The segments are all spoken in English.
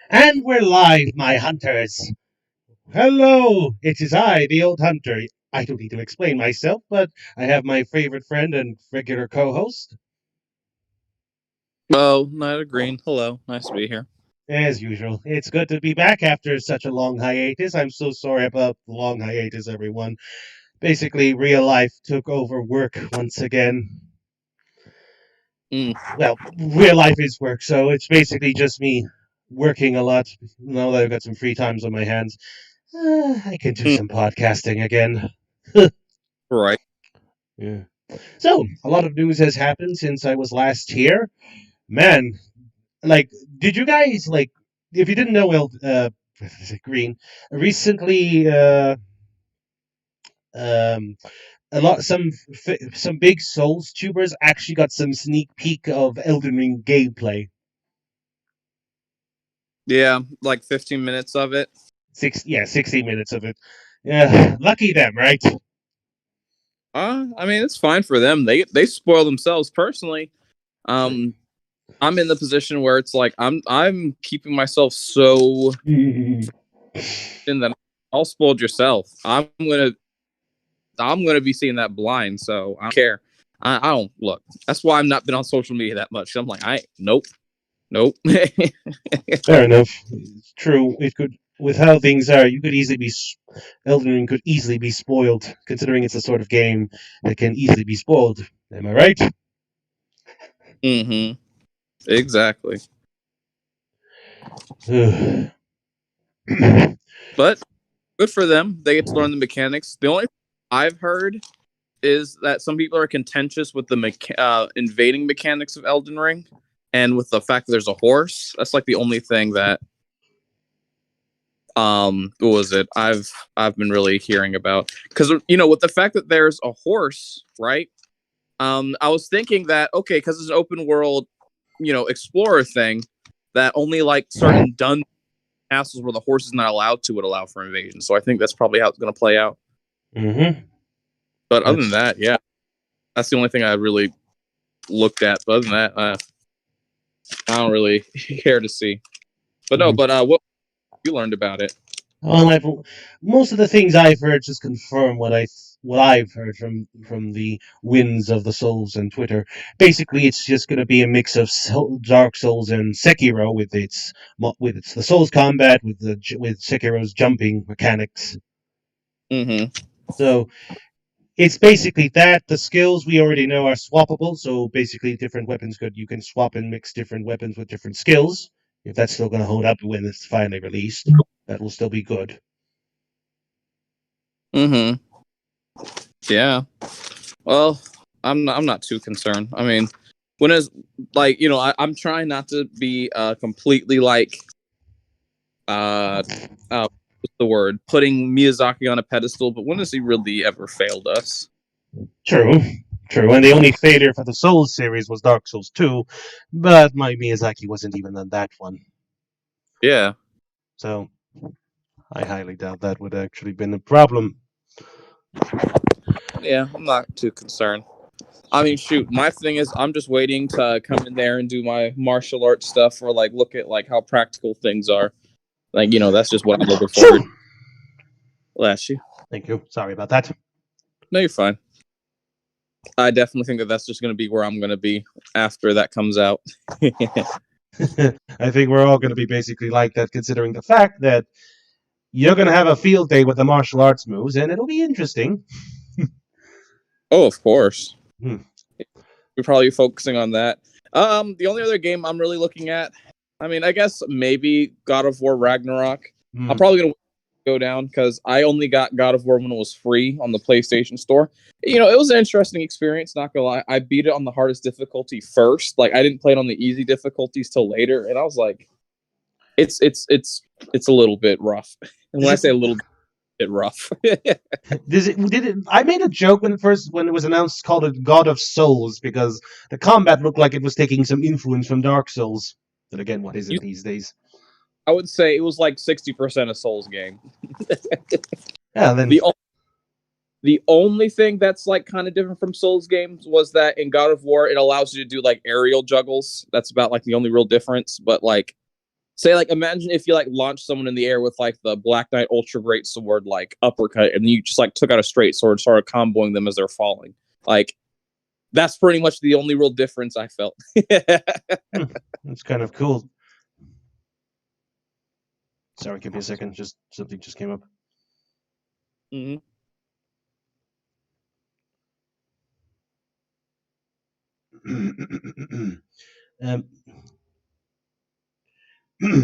And we're live, my hunters. Hello, it is I, the old hunter. I don't need to explain myself, but I have my favorite friend and regular co-host. Oh, Nida Green. Hello. Nice to be here. As usual, it's good to be back after such a long hiatus. I'm so sorry about the long hiatus, everyone. Basically, real life took over work once again. Mm. Well, real life is work, so it's basically just me working a lot. Now that I've got some free times on my hands, I can do Mm. some podcasting again. Right. Yeah. So, a lot of news has happened since I was last here. Man, like, did you guys, like, if you didn't know, well, Green, recently, um, some big Souls tubers actually got some sneak peek of Elden Ring gameplay. Yeah, like 15 minutes of it. 60 minutes of it. Yeah, lucky them, right? I mean, it's fine for them. They spoil themselves personally. Um, I'm in the position where it's like I'm keeping myself so in that all spoiled yourself. I'm gonna be seeing that blind, so I don't care. I don't look. That's why I've not been on social media that much. I'm like, nope. Fair enough. It's true. It could, with how things are, you could easily be. Elden Ring could easily be spoiled, considering it's a sort of game that can easily be spoiled. Am I right? Mm-hmm. Exactly. But good for them. They get to learn the mechanics. The only thing I've heard is that some people are contentious with the invading mechanics of Elden Ring, and with the fact that there's a horse. That's like the only thing that what was it? I've been really hearing about, because with the fact that there's a horse, right? I was thinking that, okay, because it's an open world, explorer thing, that only like certain done castles where the horse is not allowed to would allow for invasion. So I think that's probably how it's going to play out. Mm-hmm. But other than That's that, yeah, that's the only thing I really looked at. But other than that, I don't really care to see. But no, mm. but what you learned about it? Well, most of the things I've heard just confirm what I've heard from the winds of the Souls and Twitter. Basically, it's just going to be a mix of Dark Souls and Sekiro with its the Souls combat with Sekiro's jumping mechanics. Mm-hmm. So it's basically that. The skills we already know are swappable, so basically different weapons you can swap and mix different weapons with different skills. If that's still going to hold up when it's finally released, that will still be good. Mm-hmm. Yeah. Well, I'm not too concerned. I mean, when is like I'm trying not to be completely like uh what's the word, putting Miyazaki on a pedestal, but when has he really ever failed us? True, true. And the only failure for the Souls series was Dark Souls 2, but my Miyazaki wasn't even on that one. Yeah. So I highly doubt that would actually been a problem. Yeah, I'm not too concerned. I mean, shoot, my thing is I'm just waiting to come in there and do my martial arts stuff, or like look at like how practical things are. Like, that's just what I'm looking forward to. Phew! Bless you. Thank you. Sorry about that. No, you're fine. I definitely think that that's just going to be where I'm going to be after that comes out. I think we're all going to be basically like that, considering the fact that you're going to have a field day with the martial arts moves, and it'll be interesting. Oh, of course. Hmm. We're probably focusing on that. The only other game I'm really looking at, I mean, I guess maybe God of War Ragnarok. I'm Hmm. probably going to go down because I only got God of War when it was free on the PlayStation Store. It was an interesting experience, not gonna lie. I beat it on the hardest difficulty first. Like, I didn't play it on the easy difficulties till later, and I was like, it's a little bit rough. And Is when I it? say a little bit rough, Does it? Did it? I made a joke when it was announced, called it God of Souls, because the combat looked like it was taking some influence from Dark Souls. But again, what is you, it these days? I would say it was like 60% a Souls game. Yeah, then. The The only thing that's like kind of different from Souls games was that in God of War it allows you to do like aerial juggles. That's about like the only real difference. But like say like imagine if you like launched someone in the air with like the Black Knight Ultra Great Sword like uppercut, and you just like took out a straight sword, started comboing them as they're falling. Like that's pretty much the only real difference I felt. It's kind of cool. Sorry, give me a second. Just something just came up. Mm-hmm.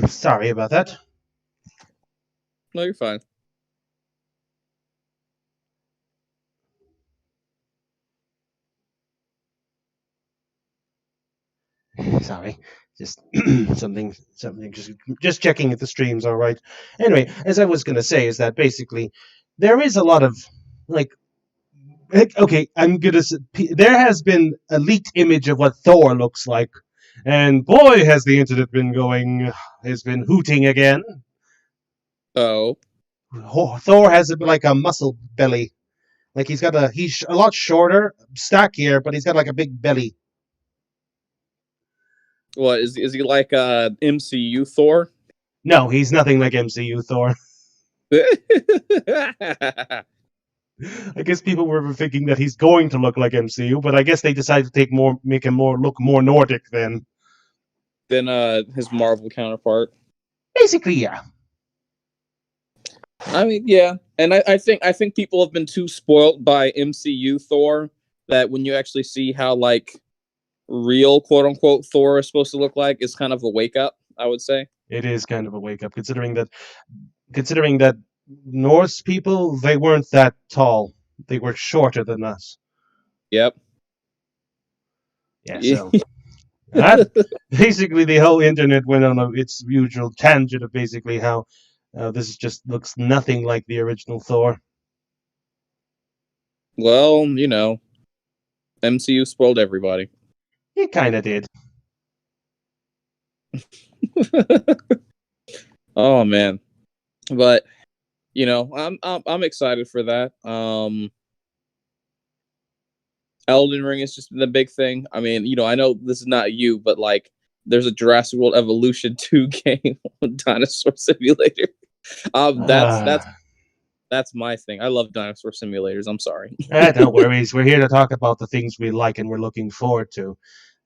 Sorry about that. No, you're fine. Sorry, just something, just checking if the stream's all right. Anyway, as I was gonna say, is that basically there is a lot of like, okay, there has been a leaked image of what Thor looks like, and boy, has the internet has been hooting again. Oh, Thor has like a muscle belly, like he's a lot shorter, stackier, but he's got like a big belly. what is he like MCU Thor? No, he's nothing like MCU Thor. I guess people were thinking that he's going to look like MCU, but I guess they decided to make him look more Nordic then. Than his Marvel counterpart. Basically, yeah. I mean, yeah, and I think people have been too spoiled by MCU Thor that when you actually see how like real quote unquote Thor is supposed to look like, it's kind of a wake up, I would say. It is kind of a wake up, considering that Norse people, they weren't that tall. They were shorter than us. Yep. Yeah, so that basically the whole internet went on its usual tangent of basically how this just looks nothing like the original Thor. Well, MCU spoiled everybody. It kind of did. Oh man, but I'm excited for that. Elden Ring is just the big thing. I mean, I know this is not you, but like, there's a Jurassic World Evolution 2 game on Dinosaur Simulator. That's my thing. I love dinosaur simulators. I'm sorry. Don't worry. We're here to talk about the things we like and we're looking forward to.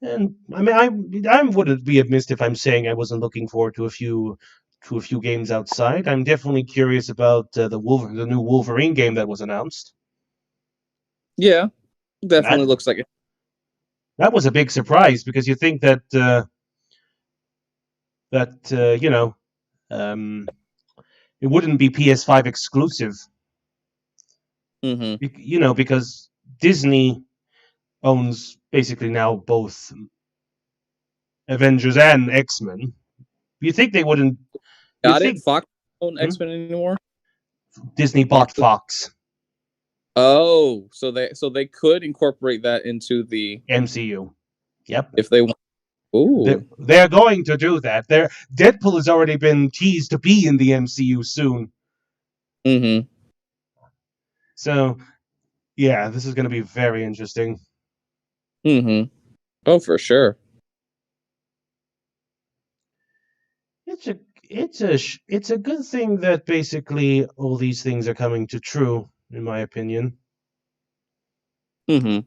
And I mean, I wouldn't be amiss if I'm saying I wasn't looking forward to a few games outside. I'm definitely curious about the new Wolverine game that was announced. Yeah, definitely That looks like it. that was a big surprise because you think that um, it wouldn't be PS5 exclusive. Mm-hmm. Because Disney owns basically now both Avengers and X-Men. You think they wouldn't? You Got it. think Fox own X-Men anymore? Disney bought Fox? Oh, so they could incorporate that into the MCU. Yep. if they want. Ooh. They're going to do that. Deadpool has already been teased to be in the MCU soon. Mm-hmm. So, yeah, this is going to be very interesting. Mm-hmm. Oh, for sure. It's a good thing that basically all these things are coming to true, in my opinion. Mm-hmm.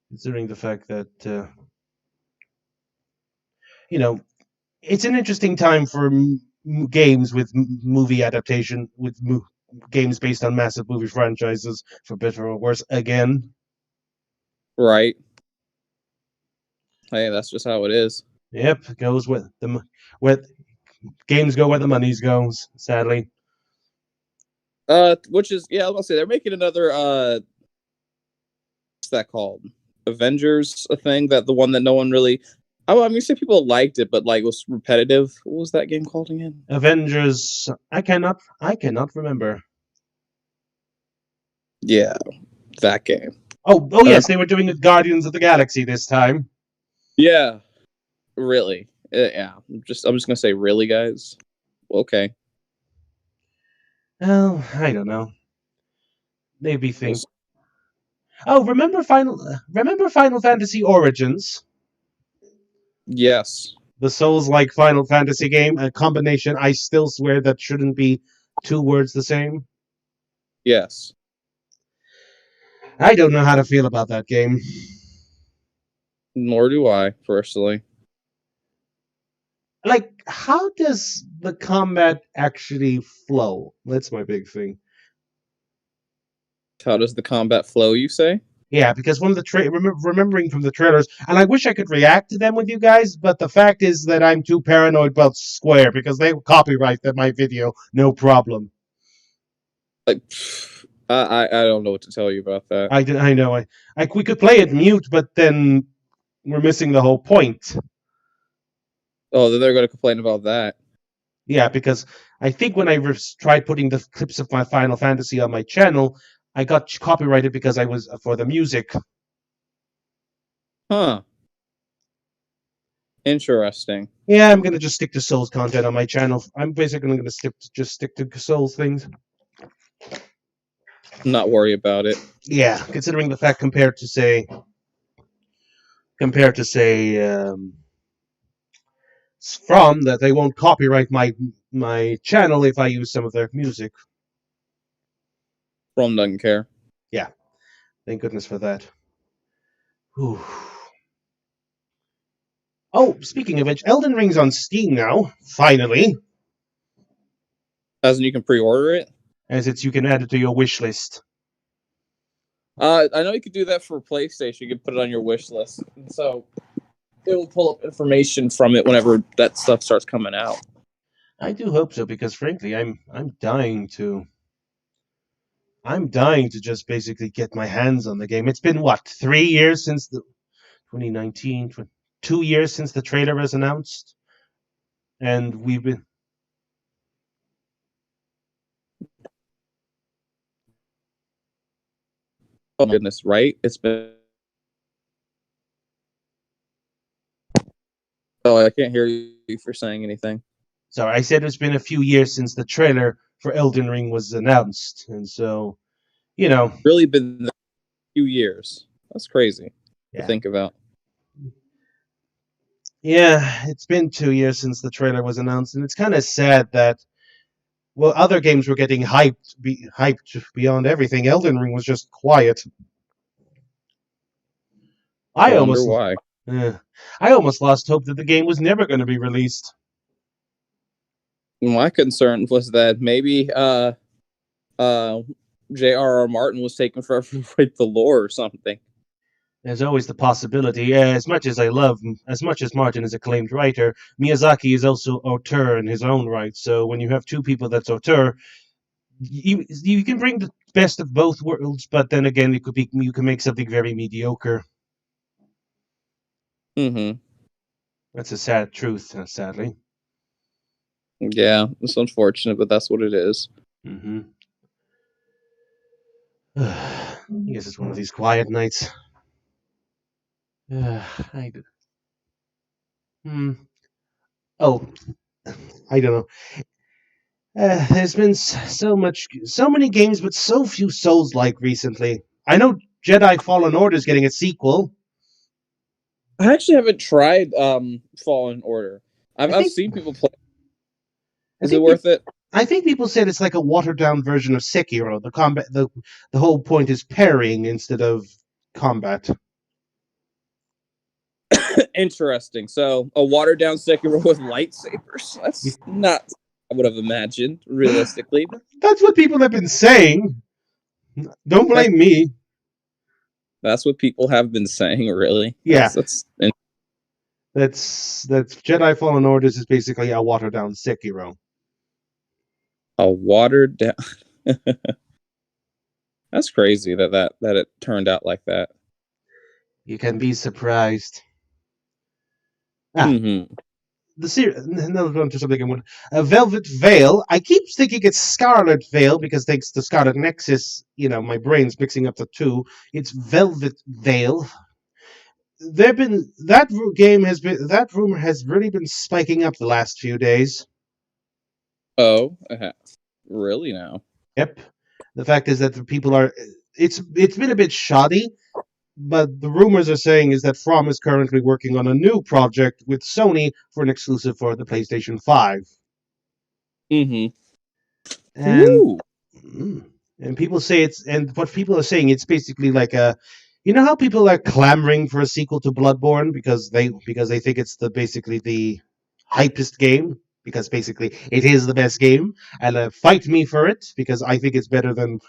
Considering the fact that it's an interesting time for games with movie adaptation, with games based on massive movie franchises, for better or worse. Again, right. Hey, that's just how it is. yep, it goes where games go where the money goes. Sadly, Which is I was gonna say they're making another what's that called? Avengers, a thing that the one that no one really. I mean, some people liked it, but like it was repetitive. What was that game called again? Avengers. I cannot remember. Yeah, that game. Oh, yes, they were doing the Guardians of the Galaxy this time. Yeah, really. Yeah, I'm just gonna say, really, guys. Okay. Well, I don't know. Maybe think. Oh, remember Final Fantasy Origins? Yes. the Souls-like Final Fantasy game, a combination I still swear that shouldn't be two words the same. Yes. I don't know how to feel about that game. Nor do I, personally. Like, how does the combat actually flow? That's my big thing. How does the combat flow, you say? Yeah, because from the remembering from the trailers, and I wish I could react to them with you guys, but the fact is that I'm too paranoid about Square because they will copyright my video, no problem. Like, I don't know what to tell you about that. I know we could play it mute, but then we're missing the whole point. Oh, then they're going to complain about that. Yeah, because I think when I tried putting the clips of my Final Fantasy on my channel, I got copyrighted because I was for the music. Huh. Interesting. Yeah, I'm gonna just stick to Souls content on my channel. I'm basically gonna just stick to Souls things. Not worry about it. Yeah, considering the fact compared to say From that they won't copyright my channel if I use some of their music. From doesn't care. Yeah, thank goodness for that. Whew. Oh, speaking of which, Elden Ring's on Steam now, finally. As in, you can pre-order it. As you can add it to your wish list. I know you could do that for PlayStation. You could put it on your wish list, and so it will pull up information from it whenever that stuff starts coming out. I do hope so, because frankly, I'm dying to just basically get my hands on the game. It's been what, 3 years since the 2019, 2 years since the trailer was announced, and we've been. Oh my goodness, right? It's been. Oh, I can't hear you for saying anything. Sorry, I said it's been a few years since the trailer for Elden Ring was announced, and so, really been a few years. That's crazy to think about. Yeah, it's been 2 years since the trailer was announced, and it's kind of sad that, well, other games were getting hyped beyond everything. Elden Ring was just quiet. I wonder why. I almost lost hope that the game was never going to be released. My concern was that maybe J.R.R. Martin was taking forever to write the lore or something. There's always the possibility. As much as Martin is acclaimed writer, Miyazaki is also auteur in his own right. So when you have two people that's auteur, you can bring the best of both worlds, but then again, you can make something very mediocre. Mm-hmm. That's a sad truth, sadly. Yeah, it's unfortunate, but that's what it is. Mm-hmm. I guess it's one of these quiet nights. I do. Oh, I don't know. There's been so many games, but so few Souls-like recently. I know Jedi Fallen Order is getting a sequel. I actually haven't tried Fallen Order. I've seen people play. Is it worth it? I think people said it's like a watered-down version of Sekiro. The whole point is parrying instead of combat. Interesting. So a watered-down Sekiro with lightsabers. That's not what I would have imagined, realistically. That's what people have been saying. Don't blame me. That's what people have been saying, really. Yeah. That's Jedi Fallen Orders is basically a watered down Sekiro. A watered down. That's crazy that it turned out like that. You can be surprised. Mm-hmm. The series. Another to something. Velvet Veil. I keep thinking it's Scarlet Veil because thanks to Scarlet Nexus, my brain's mixing up the two. It's Velvet Veil. That rumor has really been spiking up the last few days. Oh, really now? Yep. The fact is that the people are. It's been a bit shoddy. but the rumors are saying is that From is currently working on a new project with Sony for an exclusive for the PlayStation 5. Mm-hmm. And Woo. mm, and people say it's and what people are saying it's basically like a you know how people are clamoring for a sequel to Bloodborne because they think it's the basically the hypest game because basically it is the best game and fight me for it because I think it's better than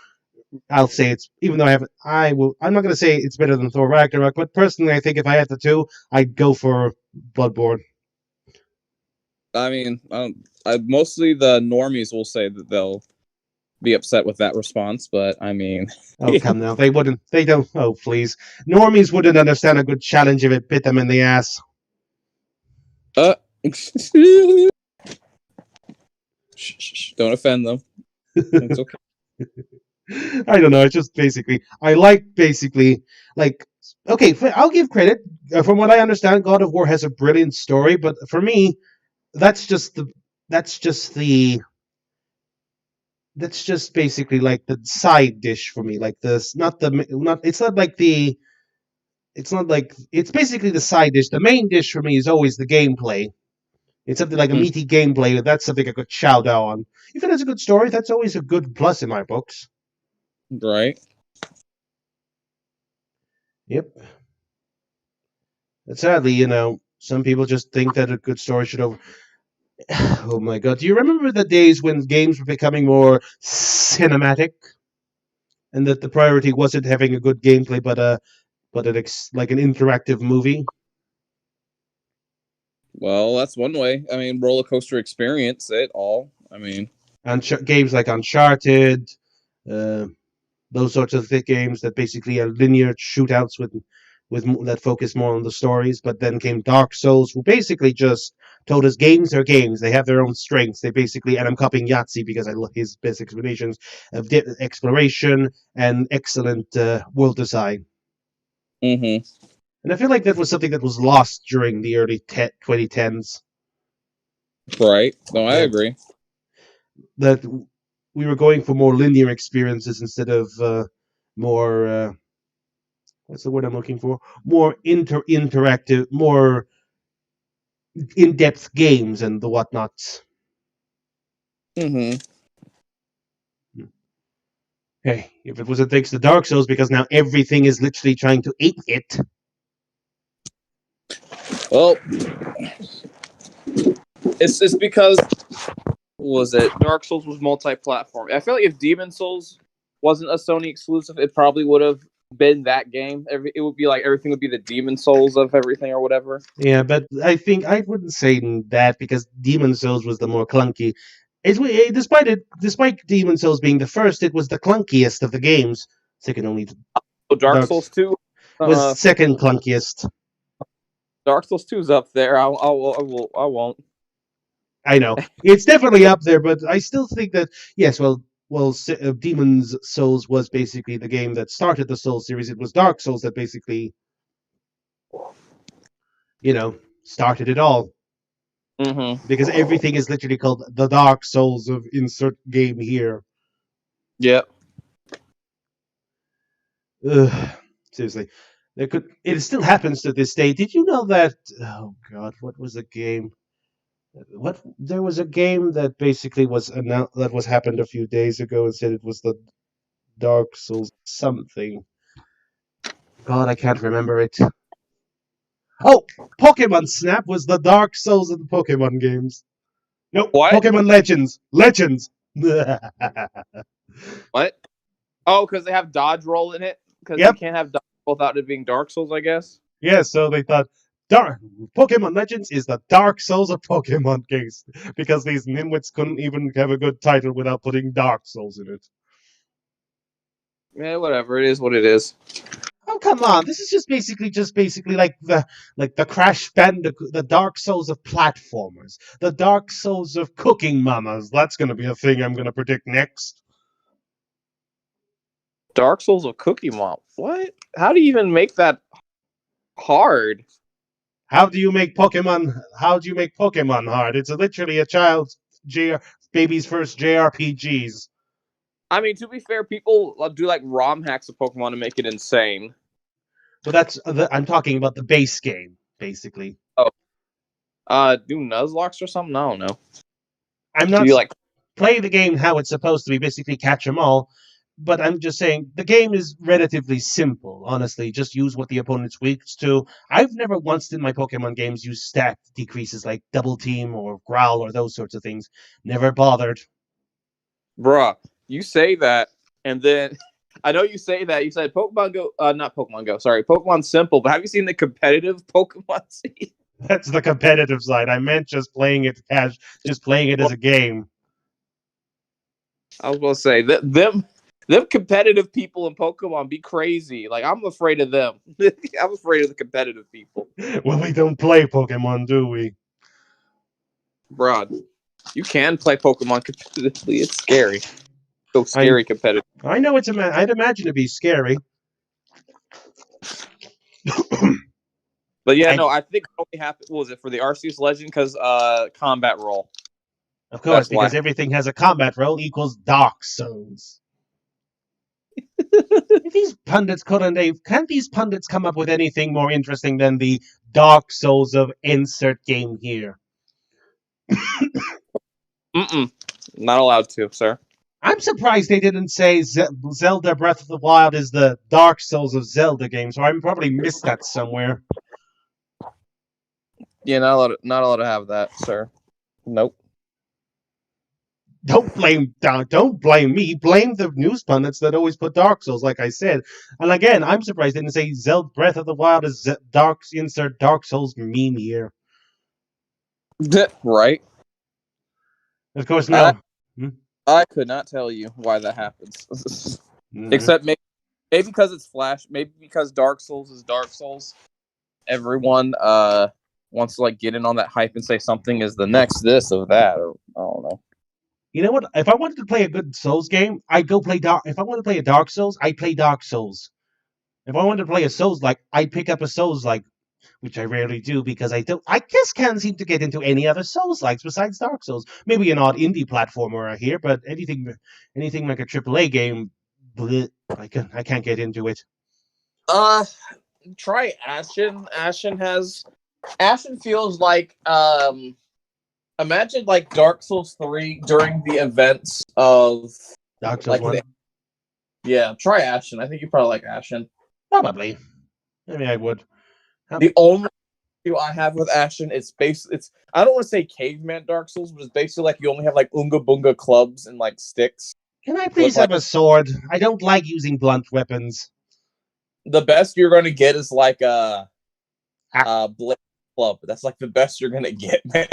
I'll say it's even though I'm not going to say it's better than Thor Ragnarok, but personally I think if I had the two, I'd go for Bloodborne. I mean, mostly the normies will say that they'll be upset with that response, but I mean, Oh come now, they wouldn't. They don't. Oh please, normies wouldn't understand a good challenge if it bit them in the ass. uh, don't offend them. It's okay. I don't know. It's just basically I like basically like okay. I'll give credit from what I understand. God of War has a brilliant story, but for me, that's just the that's just the that's just basically like the side dish for me. Like this, not the not. It's not like the. It's not like it's basically the side dish. The main dish for me is always the gameplay. It's something like a Mm, meaty gameplay. That's something I could chow down on. If it has a good story, that's always a good plus in my books. right. Yep. But sadly, you know, some people just think that a good story should over. Oh my god! Do you remember the days when games were becoming more cinematic, and that the priority wasn't having a good gameplay, but like an interactive movie? Well, that's one way. I mean, roller coaster experience it all. I mean, And games like Uncharted, uh, those sorts of thick games that basically are linear shootouts that focus more on the stories. But then came Dark Souls, who basically just told us games are games. They have their own strengths. They basically, and I'm copying Yahtzee because I love his best explanations of exploration and excellent world design. mm-hmm. And I feel like that was something that was lost during the early 2010s. Right. No, I Yeah, agree. that we were going for more linear experiences instead of more what's the word I'm looking for? More interactive, more in-depth games and the whatnots. Mm-hmm. Hey, if it wasn't thanks to Dark Souls, because now everything is literally trying to ape it. Well, it's because was it Dark Souls was multi-platform. I feel like if Demon Souls wasn't a Sony exclusive, it probably would have been that game. It would be like everything would be the Demon Souls of everything or whatever. Yeah, but I think I wouldn't say that because Demon Souls was the more clunky. Despite Demon Souls being the first, it was the clunkiest of the games. Second only to So Dark Dark Souls 2, was second clunkiest. Dark Souls 2 is up there. I won't. I know it's definitely up there, but I still think that yes, Demon's Souls was basically the game that started the Souls series. It was Dark Souls that basically, you know, started it all Mm-hmm. because everything is literally called the Dark Souls of insert game here. Yeah. Ugh, seriously, there could it still happens to this day. Did you know that? Oh God, what was the game? What there was a game that basically was announced that was happened a few days ago and said it was the Dark Souls something. God, I can't remember it. Oh, Pokemon Snap was the Dark Souls of the Pokemon games. Nope, What? Pokemon Legends. Legends. Yep. What? Oh, because they have dodge roll in it. Because you can't have dodge roll without it being Dark Souls, I guess. Yeah, so they thought Dark Pokemon Legends is the Dark Souls of Pokemon games because these nimwits couldn't even have a good title without putting Dark Souls in it. Yeah, whatever. It is what it is. Oh come on! This is just basically like the Crash Bandicoot, the Dark Souls of platformers, the Dark Souls of cooking mamas. That's gonna be a thing I'm gonna predict next. Dark Souls of Cookie Mom. What? How do you even make that hard? How do you make Pokemon? How do you make Pokemon hard? It's literally a child's baby's first JRPGs. I mean, to be fair, people do like ROM hacks of Pokemon to make it insane. But I'm talking about the base game, basically. Oh, do Nuzlocks or something? I don't know. I'm Do not you like? play the game how it's supposed to be, basically catch them all. But I'm just saying the game is relatively simple. Honestly, just use what the opponent's weaks to. I've never once in my Pokemon games used stat decreases like Double Team or Growl or those sorts of things. Never bothered. Bruh, you say that, and then I know you say that. You said Pokemon Go, not Pokemon Go. Sorry, Pokemon Simple. But have you seen the competitive Pokemon scene? That's the competitive side. I meant just playing it as just playing it as a game. I was gonna say that them competitive people in Pokemon be crazy. Like I'm afraid of them. I'm afraid of the competitive people. Well, we don't play Pokemon, do we? Broad, you can play Pokemon competitively. It's scary. So I scary competitive. I know I'd imagine it'd be scary. But yeah, I no, I think what only happened was it for the Arceus Legend because combat roll. Of course, That's because why. everything has a combat roll equals Dark Souls. If these pundits can't these pundits come up with anything more interesting than the Dark Souls of insert game here? Not allowed to, sir. I'm surprised they didn't say Zelda Breath of the Wild is the Dark Souls of Zelda games, or I probably missed that somewhere. Yeah, not allowed to have that, sir. Nope. Don't blame me. Blame the news pundits that always put Dark Souls, like I said. And again, I'm surprised they didn't say Zelda Breath of the Wild is insert Dark Souls meme here. Right. Of course, I no. Hmm? I could not tell you why that happens. Mm-hmm. Except maybe because it's Flash. Maybe because Dark Souls is Dark Souls. Everyone wants to like get in on that hype and say something is the next this or that, or I don't know. You know what? If I wanted to play a good Souls game, I'd go play Dark. If I want to play a Dark Souls, I'd play Dark Souls. If I wanted to play a Souls like, I'd pick up a Souls like, which I rarely do because I don't. I just can't seem to get into any other Souls likes besides Dark Souls. Maybe an odd indie platformer here, but anything like a AAA game, bleh, I can't get into it. Uh, Try Ashen. Ashen feels like imagine like Dark Souls 3 during the events of Dark Souls like One, yeah, try Ashen. I think you probably like Ashen. probably. Maybe I would. The only issue I have with Ashen it's I don't want to say caveman Dark Souls, but it's basically like you only have like Unga Bunga clubs and like sticks. Can I With please like have a sword? I don't like using blunt weapons. the best you're gonna get is like Ah. a blade club. That's like the best you're gonna get, man.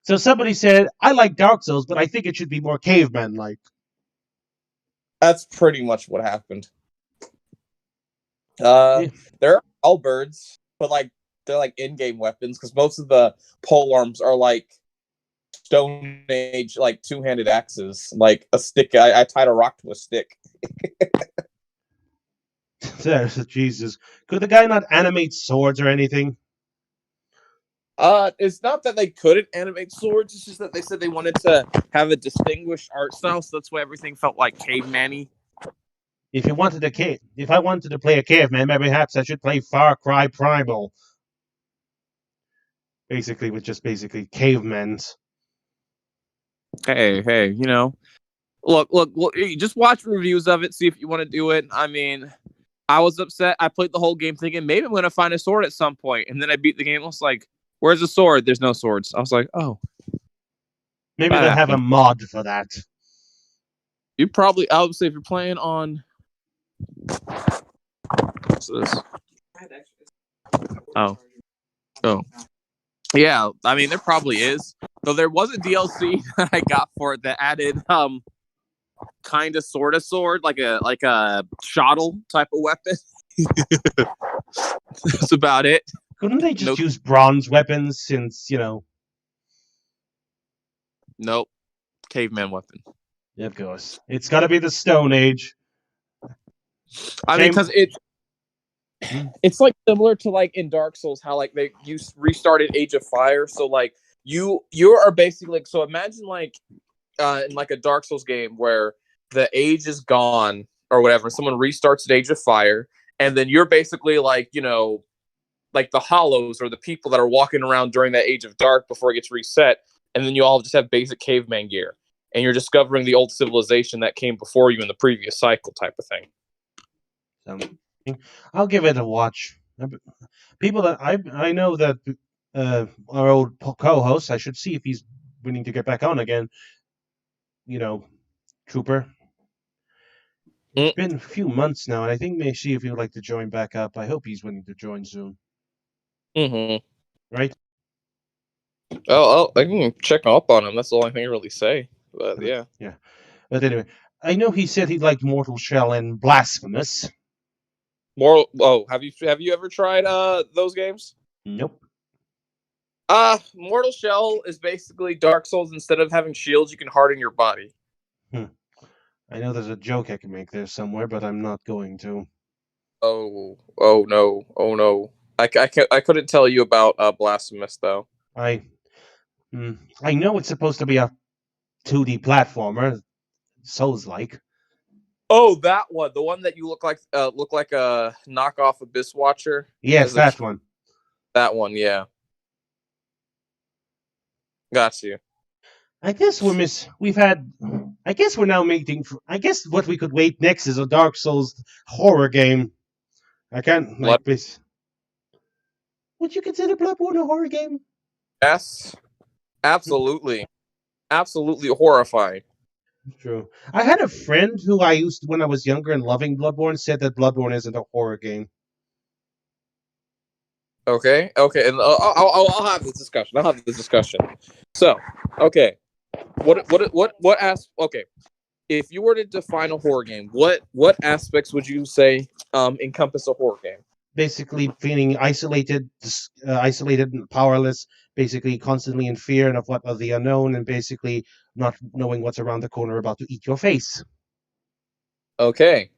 So somebody said, I like Dark Souls, but I think it should be more caveman like. That's pretty much what happened. Yeah. There are halberds, but like they're like in-game weapons because most of the pole arms are like Stone Age, like two-handed axes, like a stick. I tied a rock to a stick. Jesus. Could the guy not animate swords or anything? It's not that they couldn't animate swords. It's just that they said they wanted to have a distinguished art style, so that's why everything felt like caveman-y. If I wanted to play a caveman, maybe perhaps I should play Far Cry Primal. Basically, with just basically cavemans. Hey, you know, look, just watch reviews of it, see if you want to do it. I mean, I was upset. I played the whole game thinking maybe I'm going to find a sword at some point, and then I beat the game. I was like, "Where's the sword?" There's no swords. I was like, "Oh, Maybe that they'll have a happened." mod for that. You probably, I would say, if you're playing on, what's this? Oh, yeah. I mean, there probably is. Though there was a DLC that I got for it that added kind of sort of sword, like a shottle type of weapon. That's about it. Couldn't they just use bronze weapons since, Nope. Caveman weapon. Of course. It's got to be the Stone Age. I mean, because it's like similar to like in Dark Souls, how like you restarted Age of Fire. So like you are basically like, so imagine like in like a Dark Souls game where the age is gone or whatever, someone restarts at Age of Fire, and then you're basically like, like the hollows or the people that are walking around during that age of dark before it gets reset, and then you all just have basic caveman gear, and you're discovering the old civilization that came before you in the previous cycle type of thing. I'll give it a watch. People that I know that our old co-host, I should see if he's willing to get back on again. Trooper. It's been a few months now, and I think maybe see if he would like to join back up. I hope he's willing to join soon. Mm-hmm. Right? Oh, I can check up on him. That's the only thing I really say. But yeah. Yeah. But anyway, I know he said he liked Mortal Shell and Blasphemous. Have you ever tried those games? Nope. Mortal Shell is basically Dark Souls. Instead of having shields, you can harden your body. I know there's a joke I can make there somewhere, but I'm not going to. Oh no. I couldn't tell you about Blasphemous though. I know it's supposed to be a 2D platformer, Souls-like. Oh, that one, the one that you look like a knockoff Abyss Watcher. Yes, that one. That one, yeah. Got you. I guess I guess we're now making. I guess what we could wait next is a Dark Souls horror game. I can't like this. Would you consider Bloodborne a horror game? Yes, absolutely, absolutely horrifying. True. I had a friend who I used when I was younger and loving Bloodborne said that Bloodborne isn't a horror game. Okay, and I'll have this discussion. So, okay, what okay, if you were to define a horror game, what aspects would you say encompass a horror game? Basically, feeling isolated and powerless. Basically, constantly in fear and of the unknown, and basically not knowing what's around the corner about to eat your face. Okay,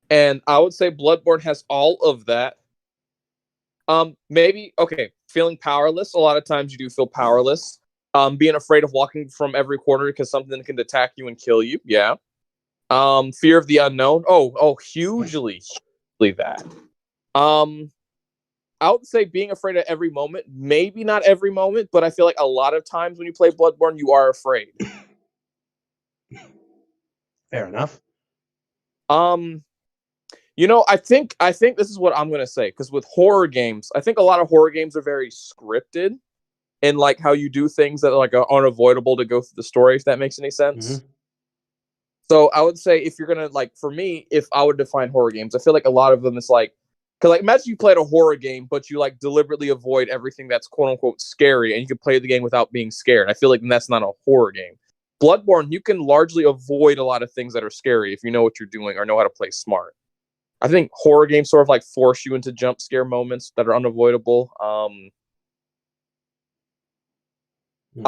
and I would say Bloodborne has all of that. Maybe feeling powerless. A lot of times you do feel powerless. Being afraid of walking from every corner because something can attack you and kill you. Yeah. Fear of the unknown. Hugely that. I would say being afraid at every moment. Maybe not every moment, but I feel like a lot of times when you play Bloodborne, you are afraid. Fair enough. I think this is what I'm gonna say, because with horror games, I think a lot of horror games are very scripted in like how you do things that are like unavoidable to go through the story, if that makes any sense. Mm-hmm. So I would say if you're gonna like, for me, if I would define horror games, I feel like a lot of them is like, because like imagine you played a horror game, but you like deliberately avoid everything that's quote unquote scary, and you can play the game without being scared. I feel like that's not a horror game. Bloodborne, you can largely avoid a lot of things that are scary if you know what you're doing or know how to play smart. I think horror games sort of like force you into jump scare moments that are unavoidable. I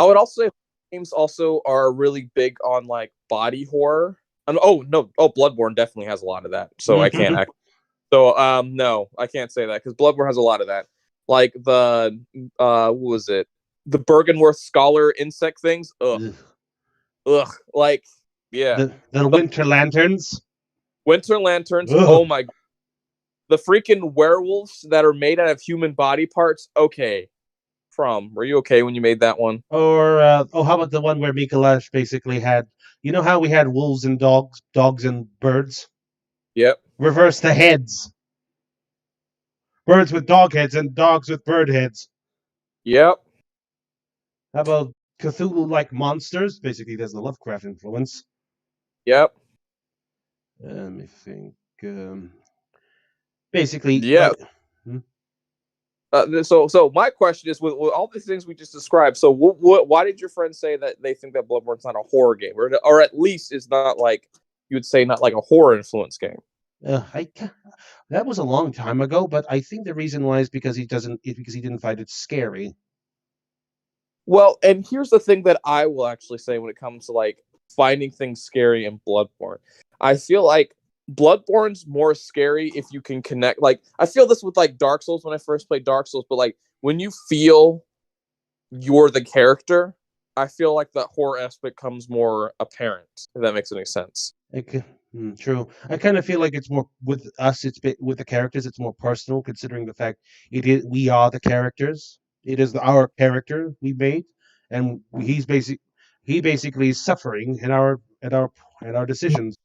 would also say games also are really big on like body horror. Bloodborne definitely has a lot of that. So I can't. No, I can't say that because Bloodborne has a lot of that. Like the what was it? The Bergenworth Scholar insect things. Ugh. Like yeah. The Winter Lanterns. Winter Lanterns. Ugh. Oh my! The freaking werewolves that are made out of human body parts. Okay, were you okay when you made that one? Or how about the one where Mikolash basically had? You know how we had wolves and dogs and birds. Yep. Reverse the heads. Birds with dog heads and dogs with bird heads. Yep. How about Cthulhu-like monsters? Basically, there's the Lovecraft influence. Yep. Let me think. Basically, yeah. So my question is, with all these things we just described, so why did your friends say that they think that Bloodborne's not a horror game, or at least it's not like you would say not like a horror influence game? That was a long time ago, but I think the reason why is because he didn't find it scary. Well, and here's the thing that I will actually say when it comes to like finding things scary in Bloodborne. I feel like Bloodborne's more scary if you can connect. Like, I feel this with like Dark Souls when I first played Dark Souls, but like when you feel you're the character, I feel like that horror aspect comes more apparent, if that makes any sense. True. I kind of feel like it's more with us. With the characters. It's more personal, considering the fact we are the characters. It is our character we made, and he basically is suffering in our decisions.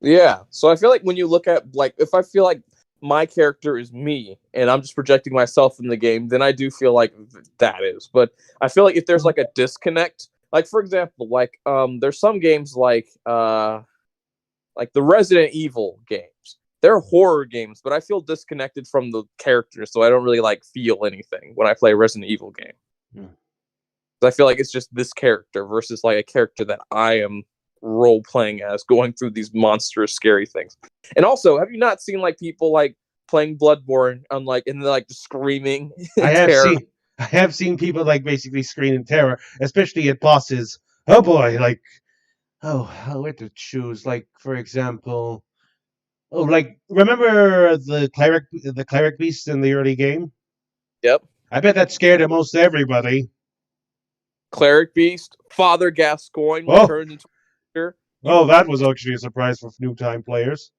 Yeah. So I feel like when you look at like if I feel like my character is me and I'm just projecting myself in the game, then I do feel like that is. But I feel like if there's like a disconnect, like for example, there's some games like the Resident Evil games. They're horror games, but I feel disconnected from the characters, so I don't really like feel anything when I play a Resident Evil game. Hmm. I feel like it's just this character versus like a character that I am role playing as, going through these monstrous, scary things. And also, have you not seen like people like playing Bloodborne on like and they're like screaming I in have terror? seen I have seen people like basically scream in terror, especially at bosses. Oh boy, like where to choose? Like for example, like remember the cleric beast in the early game? Yep. I bet that scared most everybody. Cleric Beast, Father Gascoigne when Oh, turned into a monster. oh, You that was actually a surprise for new time players.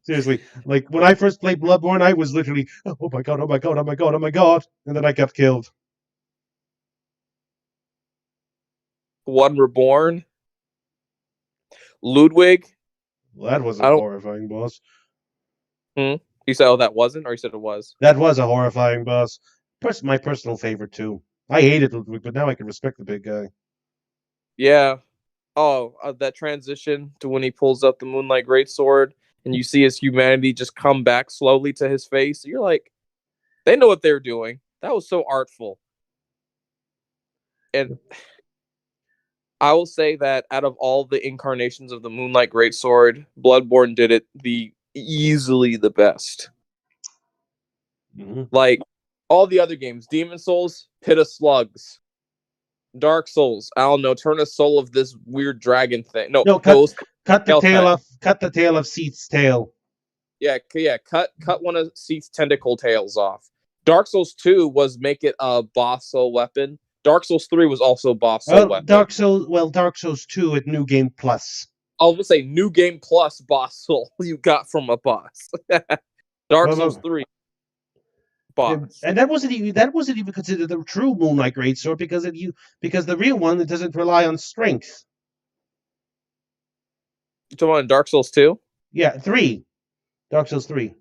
Seriously, like when I first played Bloodborne, I was literally, oh my god, oh my god, oh my god, oh my god, and then I got killed. One Reborn, Ludwig. Well, that was a I don't. horrifying boss. You said, oh, that wasn't, or you said it was? That was a horrifying boss. My personal favorite too. I hated Ludwig, but now I can respect the big guy. Yeah. Oh, that transition to when he pulls up the Moonlight Greatsword and you see his humanity just come back slowly to his face. You're like, they know what they're doing. That was so artful. And I will say that out of all the incarnations of the Moonlight Greatsword, Bloodborne did it the easily the best. Mm-hmm. Like all the other games, Demon Souls, Pit of Slugs, Dark Souls, I don't know, turn a soul of this weird dragon thing. No, No, no, it was cut the tail of Seath's tail. Yeah, cut one of Seath's tentacle tails off. Dark Souls 2 was make it a boss soul weapon. Dark Souls 3 was also boss soul weapon. Dark Souls 2 at New Game Plus. I'll just say New Game Plus boss soul you got from a boss. Dark Souls 3 boss. And that wasn't even considered the true Moonlight Greatsword because the real one it doesn't rely on strength. You talking about Dark Souls 2? Yeah, 3. Dark Souls 3.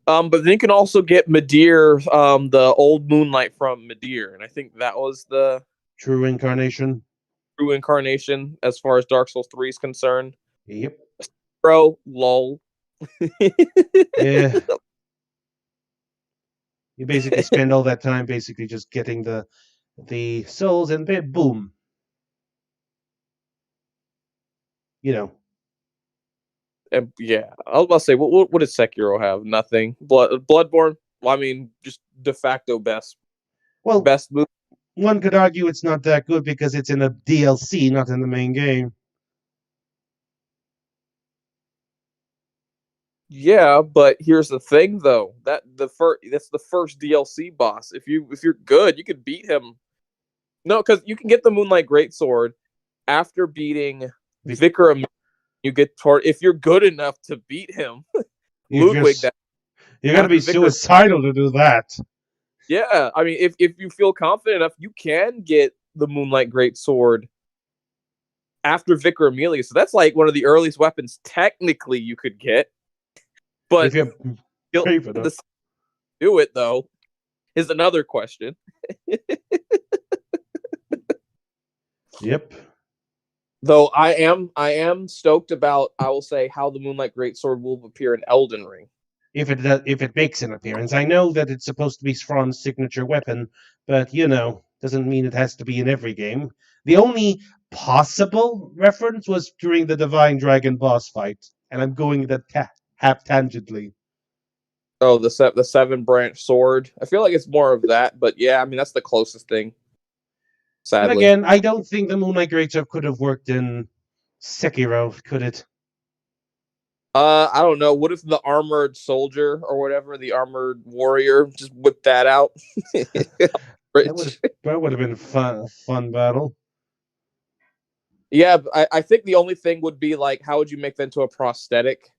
But then you can also get Midir, the old Moonlight from Midir, and I think that was the true incarnation as far as Dark Souls 3 is concerned. Yep. Bro, lol. Yeah. You basically spend all that time basically just getting the souls and then boom. You know. And yeah, I was about to say, what did Sekiro have? Nothing. Bloodborne. Well, I mean, just de facto best. Well, best movie. One could argue it's not that good because it's in a DLC, not in the main game. Yeah, but here's the thing, though. That's the first DLC boss. If you're good, you could beat him. No, because you can get the Moonlight Greatsword after beating Vicar. You get toward if you're good enough to beat him. Ludwig, you're gonna be suicidal to do that. Yeah, I mean, if you feel confident enough, you can get the Moonlight Greatsword after Vicar Amelia. So that's like one of the earliest weapons technically you could get. But if you're brave enough. Do it though is another question. Yep. Though I am stoked about, I will say, how the Moonlight Greatsword will appear in Elden Ring. If it makes an appearance. I know that it's supposed to be Thrawn's signature weapon, but doesn't mean it has to be in every game. The only possible reference was during the Divine Dragon boss fight, and I'm going that half tangentially. Oh, the seven branch sword. I feel like it's more of that, but yeah, I mean that's the closest thing. Sadly. But again, I don't think the Moonlight Greatsword could have worked in Sekiro, could it? I don't know. What if the armored soldier or whatever, the armored warrior, just whip that out? that would have been a fun battle. Yeah, I think the only thing would be like, how would you make that into a prosthetic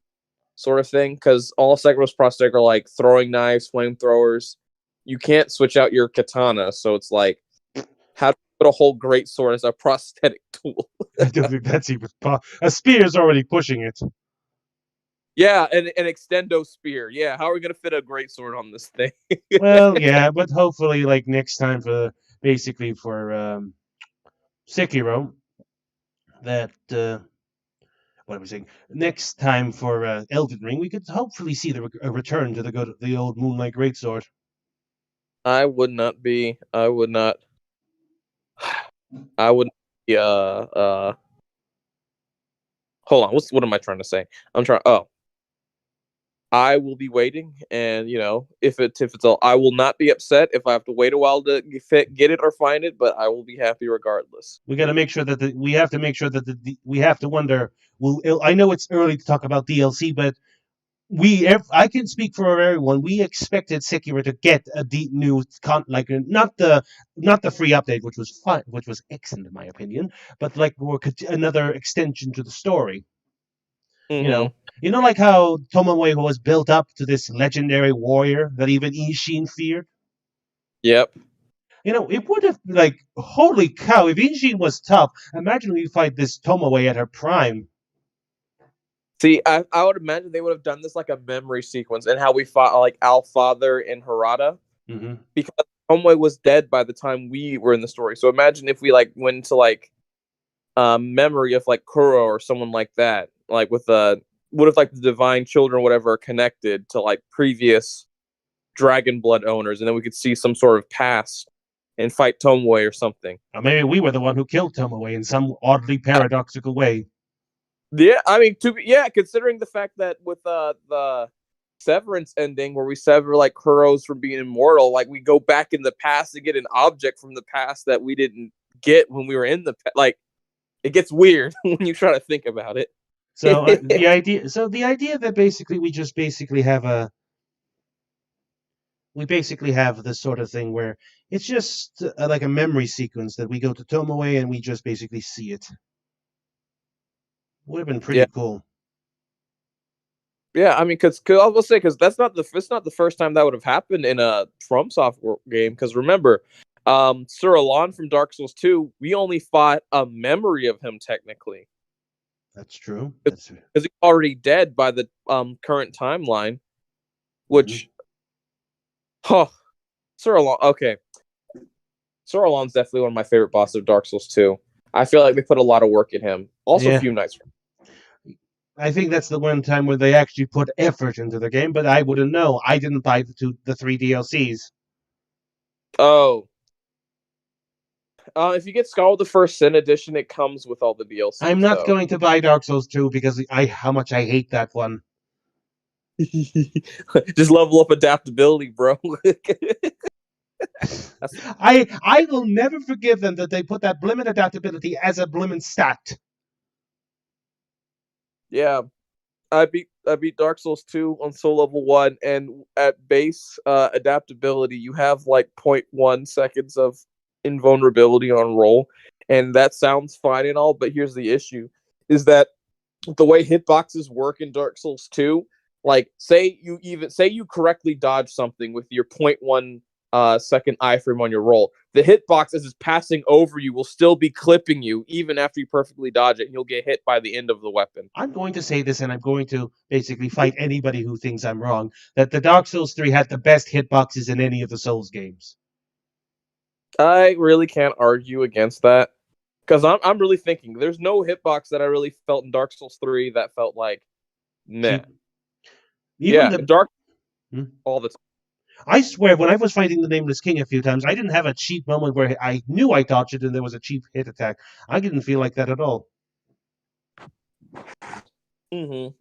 sort of thing? Because all Sekiro's prosthetic are like throwing knives, flamethrowers. You can't switch out your katana, so it's like, how do you put a whole great sword as a prosthetic tool? I don't think that's even a spear is already pushing it. Yeah, an extendo spear. Yeah, how are we gonna fit a great sword on this thing? Well, yeah, but hopefully, like next time for basically for Sekiro, that what am I saying? Next time for Elden Ring, we could hopefully see a return to the old Moonlight Greatsword. I would not be. I would not. I would. Be, hold on. What am I trying to say? I'm trying. Oh, I will be waiting, and if it's all, I will not be upset if I have to wait a while to get it or find it, but I will be happy regardless. We got to make sure that we have to make sure that we have to wonder. Well, I know it's early to talk about DLC, but I can speak for everyone. We expected Sekiro to get a deep new like not the free update, which was fun, which was excellent in my opinion, but like another extension to the story. You Mm-hmm. know, like how Tomoe was built up to this legendary warrior that even Ishin feared. Yep. It would have like holy cow if Ishin was tough. Imagine we fight this Tomoe at her prime. See, I would imagine they would have done this like a memory sequence and how we fought like Al Father and Harada Mm-hmm. because Tomoe was dead by the time we were in the story. So imagine if we like went into like memory of like Kuro or someone like that, like with what if like the divine children or whatever are connected to like previous dragon blood owners, and then we could see some sort of past and fight Tomoe or something. Or maybe we were the one who killed Tomoe in some oddly paradoxical way. Yeah, I mean, considering the fact that with the Severance ending where we sever like Kuros from being immortal, like we go back in the past to get an object from the past that we didn't get when we were in like it gets weird when you try to think about it. So the idea that basically we basically have this sort of thing where it's just like a memory sequence that we go to Tomoe and we just basically see it. Would have been Yeah, pretty cool. yeah. I mean, because I will say because it's not the first time that would have happened in a FromSoft game. Because remember, Sir Alon from Dark Souls 2, we only fought a memory of him technically That's true. because he's already dead by the current timeline. Which, huh, Sir Alon. Okay, Sir Alon's definitely one of my favorite bosses of Dark Souls 2. I feel like they put a lot of work in him. Also, Yeah. Few Nights. I think that's the one time where they actually put effort into the game, but I wouldn't know. I didn't buy the 3 DLCs. Oh, if you get Skull the First Sin edition, it comes with all the I'm DLCs not though. going to buy Dark Souls 2 because how much I hate that one. Just level up adaptability, bro. I will never forgive them that they put that blimmin' adaptability as a blimmin' stat. Yeah, I beat Dark Souls 2 on soul level 1, and at base adaptability, you have like 0.1 seconds of invulnerability on roll, and that sounds fine and all, but here's the issue: is that the way hitboxes work in Dark Souls 2, like say you correctly dodge something with your 0.1 second iframe on your roll, the hitbox as it's passing over you will still be clipping you even after you perfectly dodge it, and you'll get hit by the end of the weapon. I'm going to say this, and I'm going to basically fight anybody who thinks I'm wrong, that the Dark Souls 3 had the best hitboxes in any of the Souls games. I really can't argue against that because I'm really thinking there's no hitbox that I really felt in Dark Souls 3 that felt like meh. Cheap. Even Dark Hmm? all the time. I swear, when I was fighting the Nameless King a few times, I didn't have a cheap moment where I knew I dodged it and there was a cheap hit attack. I didn't feel like that at all. Mm-hmm.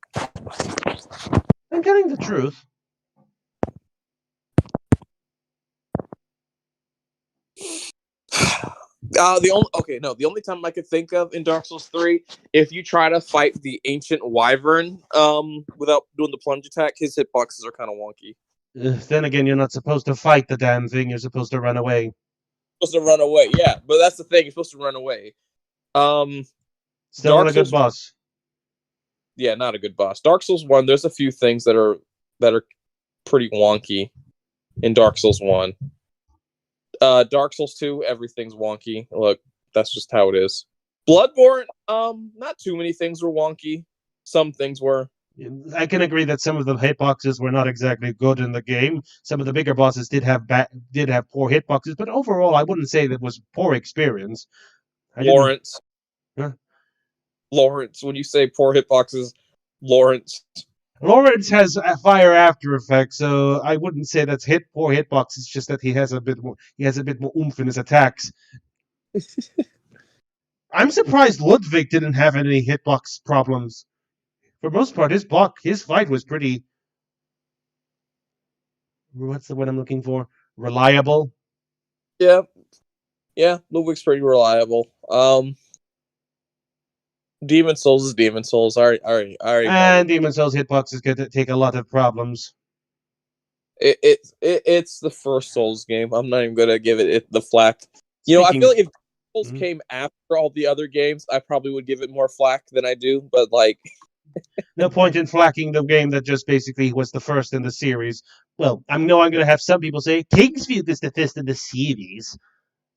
I'm telling the truth. The only time I could think of in Dark Souls 3, if you try to fight the ancient wyvern without doing the plunge attack, his hitboxes are kind of wonky. Then again, you're not supposed to fight the damn thing. You're supposed to run away. Supposed to run away, yeah, but that's the thing. You're supposed to run away. Um, Still not Dark a good Souls, boss. yeah, not a good boss. Dark Souls 1, there's a few things that are pretty wonky in Dark Souls 1. Dark Souls 2, everything's wonky. Look, that's just how it is. Bloodborne, not too many things were wonky. Some things were. I can agree that some of the hitboxes were not exactly good in the game. Some of the bigger bosses did have poor hitboxes, but overall, I wouldn't say that was poor experience. I didn't. Lawrence. Huh? Lawrence, when you say poor hitboxes, Lawrence. Lawrence has a fire after effect, so I wouldn't say that's poor hitbox. It's just that he has a bit more oomph in his attacks. I'm surprised Ludwig didn't have any hitbox problems. For most part, his fight was pretty. What's the word I'm looking for? Reliable. Yeah, yeah, Ludwig's pretty reliable. Demon Souls is Demon Souls. I already know And it. Demon Souls hitboxes could take a lot of problems. It's the first Souls game. I'm not even gonna give it the flack. You know, I Speaking feel of, like if Souls came after all the other games, I probably would give it more flack than I do. But like, no point in flacking the game that just basically was the first in the series. Well, I know I'm going to have some people say Kingsfield is the first in the series.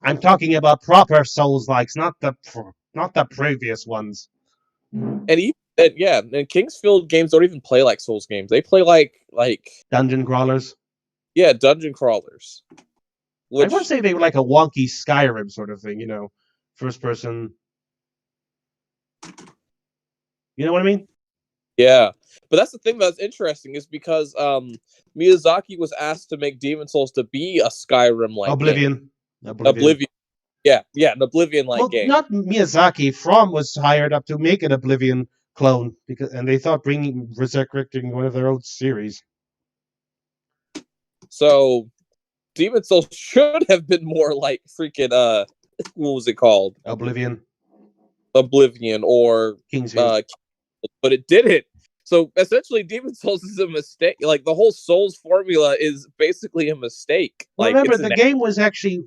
I'm talking about proper Souls likes, not the previous ones. and Kingsfield games don't even play like Souls games. They play like Dungeon crawlers. yeah, dungeon crawlers. I would Which say they were like a wonky Skyrim sort of thing, first person. You know what I mean? yeah, but that's the thing that's interesting is because Miyazaki was asked to make Demon Souls to be a Skyrim like game. Oblivion. Oblivion. Oblivion, yeah, an Oblivion like Well, game. not Miyazaki. From was hired up to make an Oblivion clone and they thought bringing resurrecting one of their old series. So Demon Souls should have been more like freaking what was it called? Oblivion. Oblivion or Kingsfield. but it didn't. So essentially, Demon Souls is a mistake. Like the whole Souls formula is basically a mistake. Well, Like remember it's the game was actually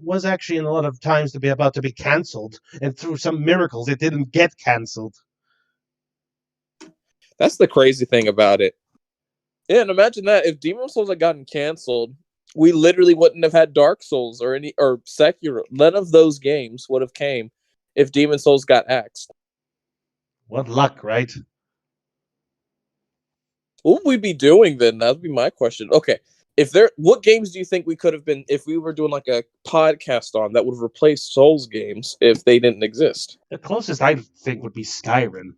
in a lot of times to be about to be cancelled, and through some miracles, it didn't get cancelled. that's the crazy thing about it. Yeah, and imagine that if Demon Souls had gotten canceled, we literally wouldn't have had Dark Souls or Sekiro. None of those games would have came if Demon Souls got axed. What luck, right? What would we be doing then? That would be my question. Okay, what games do you think we could have been if we were doing like a podcast on that would replace Souls games if they didn't exist? The closest I think would be Skyrim.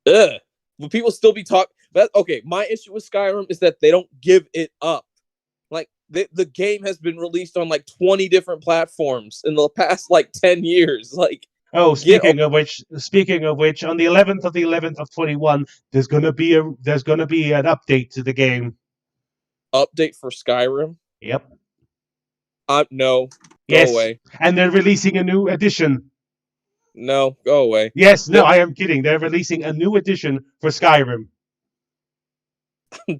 Ugh. Will people still be talking? Okay, my issue with Skyrim is that they don't give it up. Like the game has been released on like 20 different platforms in the past like 10 years. Like, oh, speaking of which, on the 11th of 21, there's gonna be an update to the game. Update for Skyrim? Yep. No, go yes. away. And they're releasing a new edition. No, go away. Yes, no, I am kidding. They're releasing a new edition for Skyrim.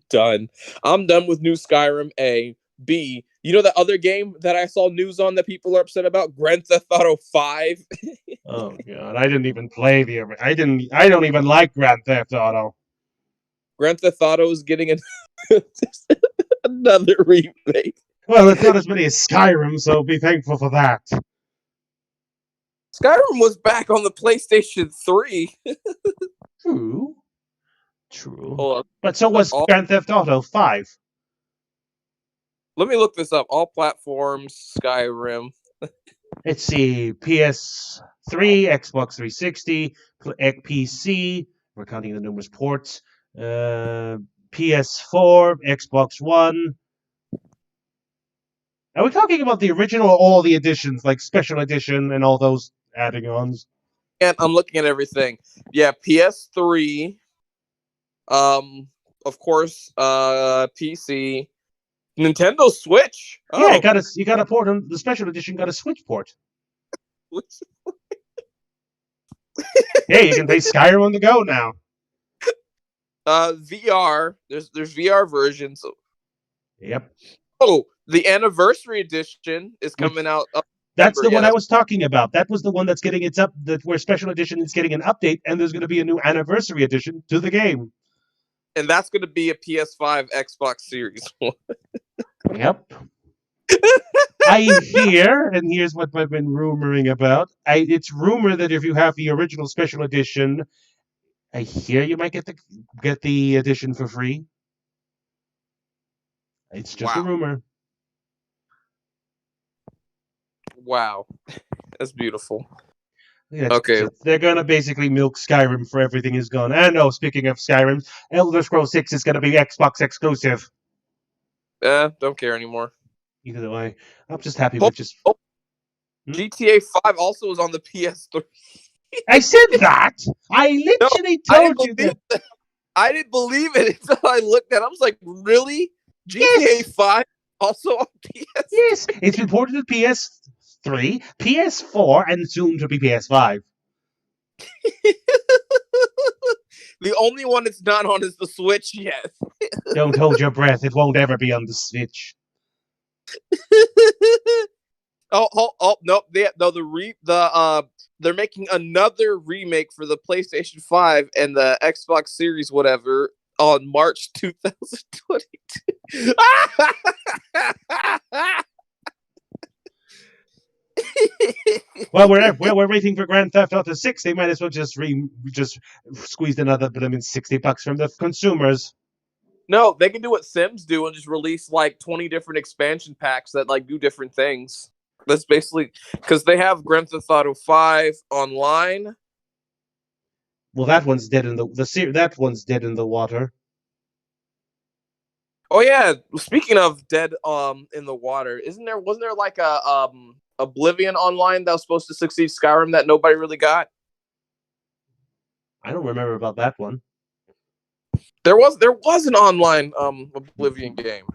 Done. I'm done with new Skyrim. A. B. You know that other game that I saw news on that people are upset about? Grand Theft Auto 5. Oh god, I didn't even play I don't even like Grand Theft Auto. Grand Theft Auto is getting another remake. Well, it's not as many as Skyrim, so be thankful for that. Skyrim was back on the PlayStation 3. True. Hold on. But so was Grand Theft Auto 5. Let me look this up. All platforms, Skyrim. Let's see. PS3, Xbox 360, PC. We're counting the numerous ports. PS4, Xbox One. Are we talking about the original or all the editions, like special edition and all those adding-ons? And I'm looking at everything. Yeah, PS3. Of course, PC. Nintendo Switch. Oh. Yeah, you got a port on the special edition. Got a Switch port. Hey, you can play Skyrim on the go now. VR. There's VR versions. Yep. Oh, the anniversary edition is coming out. That's the Yeah, one I was talking about. That was the one that's getting its up. That where special edition is getting an update, and there's going to be a new anniversary edition to the game. and that's going to be a PS5 Xbox Series. Yep. I hear, and here's what I've been rumoring about. It's rumored that if you have the original special edition, I hear you might get the edition for free. It's just a Wow. rumor. Wow. That's beautiful. Yeah, Okay. they're gonna basically milk Skyrim for everything is gone. And no, speaking of Skyrim, Elder Scrolls 6 is gonna be Xbox exclusive. Don't care anymore. Either way, I'm just happy Oh, with just. oh, Hmm? GTA 5 also is on the PS3. I said that. I No, literally I didn't told you believe that. it. I didn't believe it until I looked at it. I was like, really? GTA Yes, 5 also on PS3? yes. It's been ported to PS3, PS4, and soon to be PS5. The only one it's not on is the Switch yet. Don't hold your breath. It won't ever be on the Switch. No, they're making another remake for the PlayStation 5 and the Xbox Series whatever on March 2022. Well, we're waiting for Grand Theft Auto 6. They might as well just squeeze another $60 from the consumers. No, they can do what Sims do and just release like 20 different expansion packs that like do different things. That's basically because they have Grand Theft Auto 5 online. Well, that one's dead in that one's dead in the water. Oh yeah, speaking of dead in the water, wasn't there like a Oblivion online that was supposed to succeed Skyrim that nobody really got? I don't remember about that one. There was an online Oblivion game.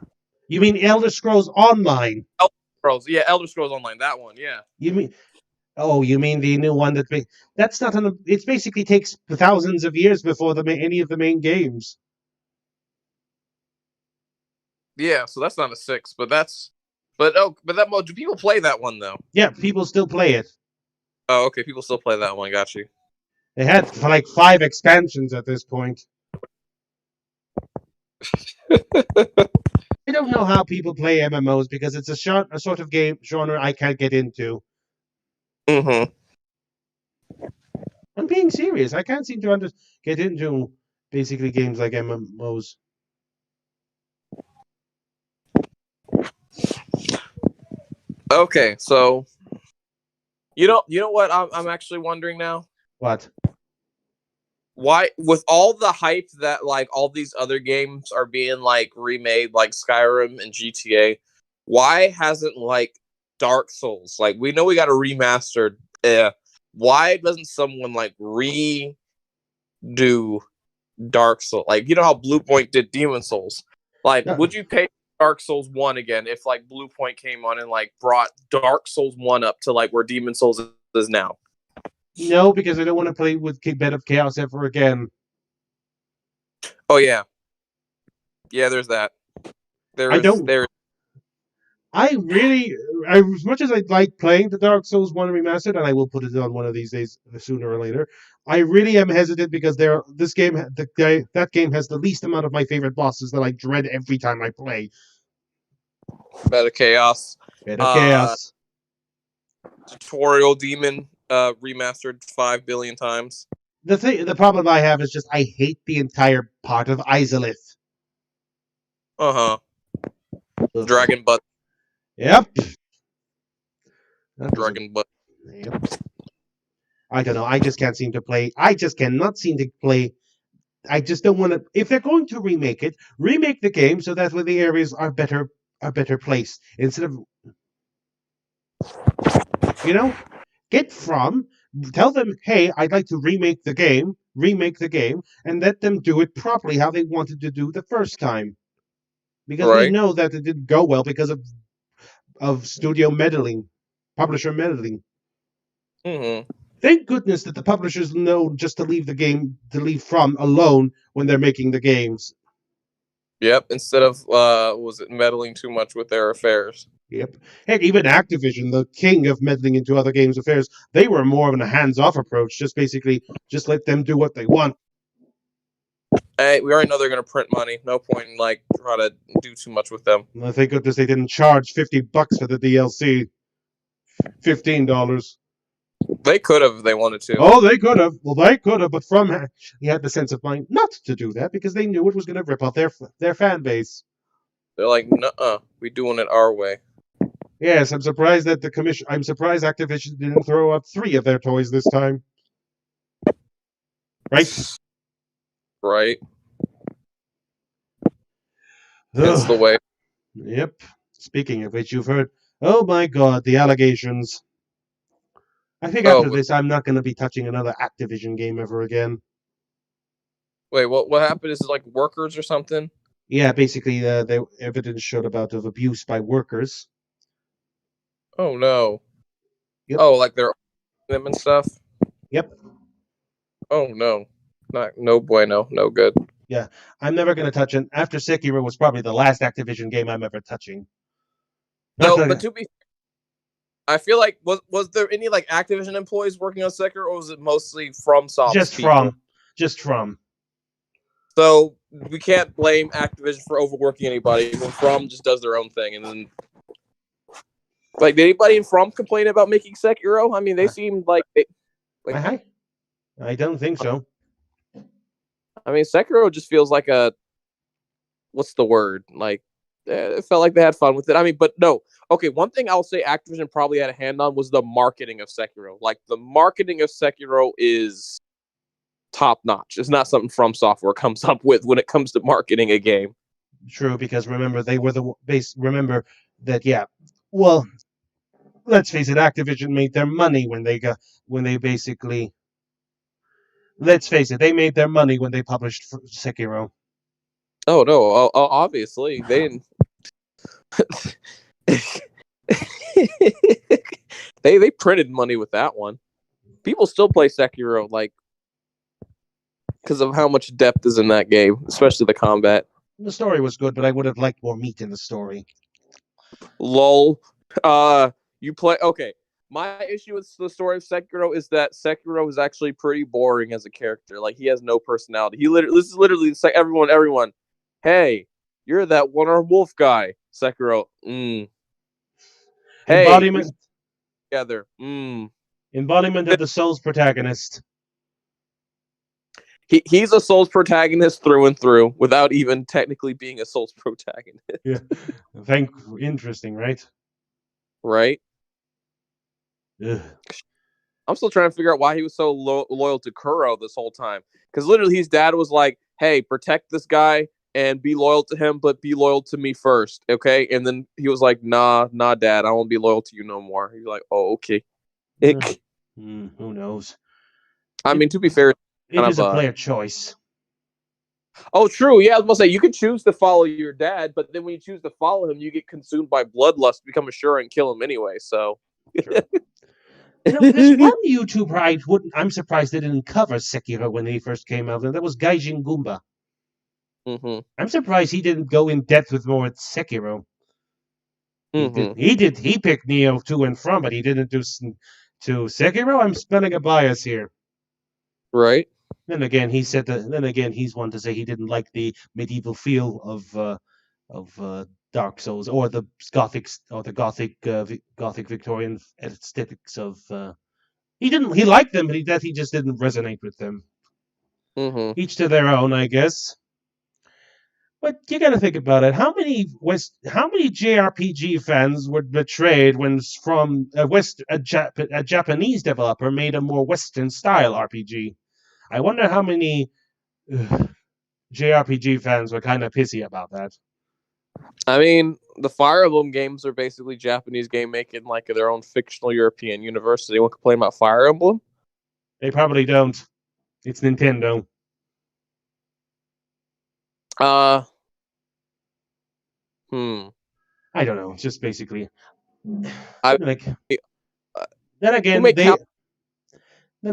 You mean Elder Scrolls Online? Elder Scrolls Online, that one, yeah. You mean the new one that's not on it basically takes thousands of years before any of the main games. Yeah, so that's not a 6, but do people play that one though? Yeah, people still play it. Oh, okay, people still play that one, got you. They had like 5 expansions at this point. I don't know how people play MMOs because it's a sort of game genre I can't get into. Mm-hmm. I'm being serious. I can't seem to get into basically games like MMOs. Okay, so you know what I'm actually wondering now? What? Why, with all the hype that like all these other games are being like remade, like Skyrim and GTA, why hasn't like Dark Souls, like we know we got a remastered, why doesn't someone like redo Dark Souls? Like, you know how Bluepoint did Demon Souls? Like, No. would you pay Dark Souls 1 again if like Bluepoint came on and like brought Dark Souls 1 up to like where Demon Souls is now? No, because I don't want to play with Bed of Chaos ever again. Oh yeah, there's that. I really, as much as I like playing the Dark Souls 1 remastered, and I will put it on one of these days, sooner or later, I really am hesitant because that game has the least amount of my favorite bosses that I dread every time I play. Bed of Chaos. Bed of Chaos. Tutorial Demon remastered 5 billion times. The problem I have is just I hate the entire part of Izalith. Dragon Butt. Yep. Dragon Butt. Yep. I don't know. I just can't seem to play. I just cannot seem to play. I just don't want to. If they're going to remake the game so that way the areas are better placed instead of, tell them, hey, I'd like to remake the game, and let them do it properly how they wanted to do the first time. Because we know that it didn't go well because of studio meddling, publisher meddling. Mm-hmm. Thank goodness that the publishers know just to leave from alone when they're making the games. Yep, instead of meddling too much with their affairs. Yep. Heck, even Activision, the king of meddling into other games' affairs, they were more of a hands-off approach. Just basically, just let them do what they want. Hey, we already know they're gonna print money. No point in like trying to do too much with them. Thank goodness they didn't charge $50 for the DLC. $15. They could have if they wanted to. Oh, they could have. Well, they could have, but he had the sense of mind not to do that because they knew it was going to rip off their fan base. They're like, nuh-uh, we doing it our way. Yes, I'm surprised that I'm surprised Activision didn't throw out 3 of their toys this time. Right? Right. It's the way. Yep. Speaking of which, you've heard. Oh my God, the allegations. I think after this, I'm not going to be touching another Activision game ever again. Wait, what happened? Is it like workers or something? Yeah, basically, the evidence showed about of abuse by workers. Oh no. Yep. Oh, like they're them and stuff. Yep. Oh no, no bueno, no good. Yeah, I'm never going to touch it. After Sekiro was probably the last Activision game I'm ever touching. No, but to be, I feel like was there any like Activision employees working on Sekiro, or was it mostly FromSoft? Just from. So we can't blame Activision for overworking anybody when From just does their own thing, and then like did anybody in From complain about making Sekiro? I mean, they seemed like I don't think so. I mean, Sekiro just feels like a what's the word? Like it felt like they had fun with it. I mean, but no. Okay, one thing I'll say Activision probably had a hand on was the marketing of Sekiro. Like the marketing of Sekiro is top notch. It's not something From Software comes up with when it comes to marketing a game. True, because remember they were the base. Remember that, yeah. Well, let's face it. Activision made their money when they basically. Let's face it. They made their money when they published Sekiro. Oh no! Obviously they didn't. they printed money with that one. People still play Sekiro like because of how much depth is in that game, especially the combat. The story was good, but I would have liked more meat in the story. Lol. You play okay. My issue with the story of Sekiro is that Sekiro is actually pretty boring as a character. Like he has no personality. This is literally like everyone. Hey, you're that one-armed wolf guy, Sekiro. Hey, embodiment together. Embodiment of the Souls protagonist. He's a Souls protagonist through and through, without even technically being a Souls protagonist. Yeah, interesting, right? Right. Ugh. I'm still trying to figure out why he was so loyal to Kuro this whole time. Because literally, his dad was like, "Hey, protect this guy and be loyal to him, but be loyal to me first, okay?" And then he was like, "Nah, Dad, I won't be loyal to you no more." He's like, "Oh, okay." Who knows? I mean, to be fair, it is a player choice. Oh, true. Yeah, I was going to say, you could choose to follow your dad, but then when you choose to follow him, you get consumed by bloodlust, become a Shura, and kill him anyway, so... There's one YouTuber I'm surprised they didn't cover Sekiro when he first came out, and that was Gaijin Goomba. Mm-hmm. I'm surprised he didn't go in depth with more at Sekiro. Mm-hmm. He picked Nioh to and from, but he didn't do to Sekiro. I'm spelling a bias here. Right. Then again, he's one to say he didn't like the medieval feel of Dark Souls or the gothic Victorian aesthetics of. He liked them, but he just didn't resonate with them. Mm-hmm. Each to their own, I guess. But you got to think about it. How many JRPG fans were betrayed when from a Japanese developer made a more Western style RPG? I wonder how many JRPG fans were kind of pissy about that. I mean, the Fire Emblem games are basically Japanese game making like their own fictional European universe. Anyone complain about Fire Emblem? They probably don't. It's Nintendo. I don't know. Just basically. Then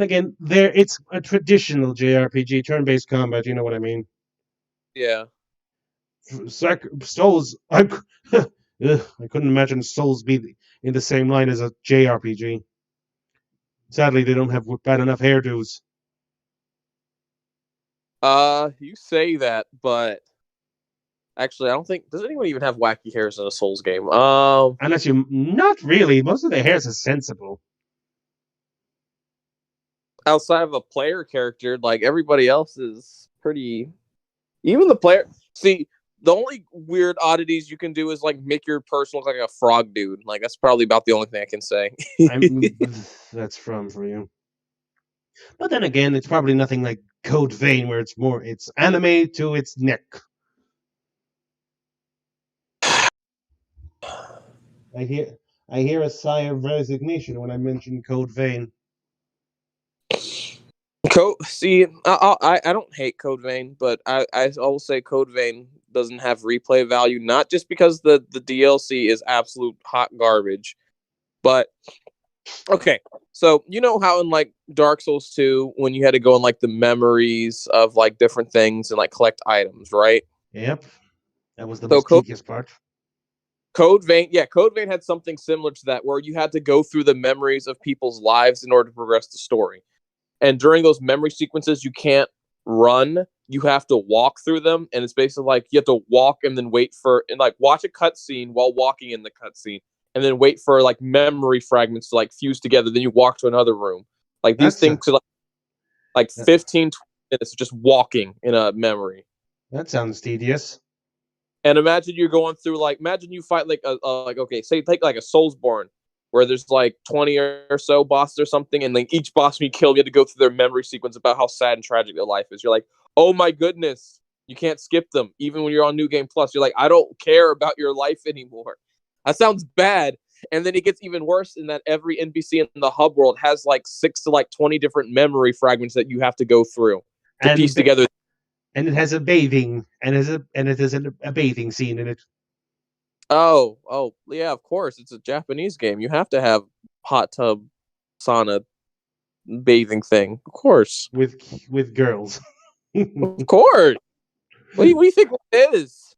again, it's a traditional JRPG, turn-based combat. You know what I mean? Yeah. Souls. Ugh, I couldn't imagine Souls be in the same line as a JRPG. Sadly, they don't have bad enough hairdos. You say that, but actually, I don't think does anyone even have wacky hairs in a Souls game. Unless you, not really. Most of the hairs are sensible. Outside of a player character, like everybody else is pretty. Even the player. See, the only weird oddities you can do is like make your person look like a frog dude. Like that's probably about the only thing I can say. I'm that's from for you. But then again, it's probably nothing like Code Vein, where it's anime to its neck. I hear I hear a sigh of resignation when I mention Code Vein. Code. See, I don't hate Code Vein, but I always say Code Vein doesn't have replay value. Not just because the DLC is absolute hot garbage, but okay. So you know how in like Dark Souls 2, when you had to go in like the memories of like different things and like collect items, right? Yep, that was the So most tedious part. Code Vein, yeah, Code Vein had something similar to that, where you had to go through the memories of people's lives in order to progress the story. And during those memory sequences, you can't run. You have to walk through them, and it's basically like you have to walk and then wait for and like watch a cutscene while walking in the cutscene, and then wait for like memory fragments to like fuse together. Then you walk to another room. Like these That's things could like that, 15, 20 minutes of just walking in a memory. that sounds tedious. And imagine you're going through like imagine you fight like like okay, say take like a Soulsborne where there's like 20 or so bosses or something, and like each boss you kill, you have to go through their memory sequence about how sad and tragic their life is. You're like, oh my goodness, you can't skip them. Even when you're on New Game Plus, you're like, I don't care about your life anymore. That sounds bad. And then it gets even worse in that every NPC in the hub world has like 6 to like 20 different memory fragments that you have to go through to piece And together. and it has a bathing and it has a bathing scene in it Oh, yeah, of course. It's a Japanese game. You have to have hot tub, sauna, bathing thing. Of course. with girls. Of course. What do you think it is?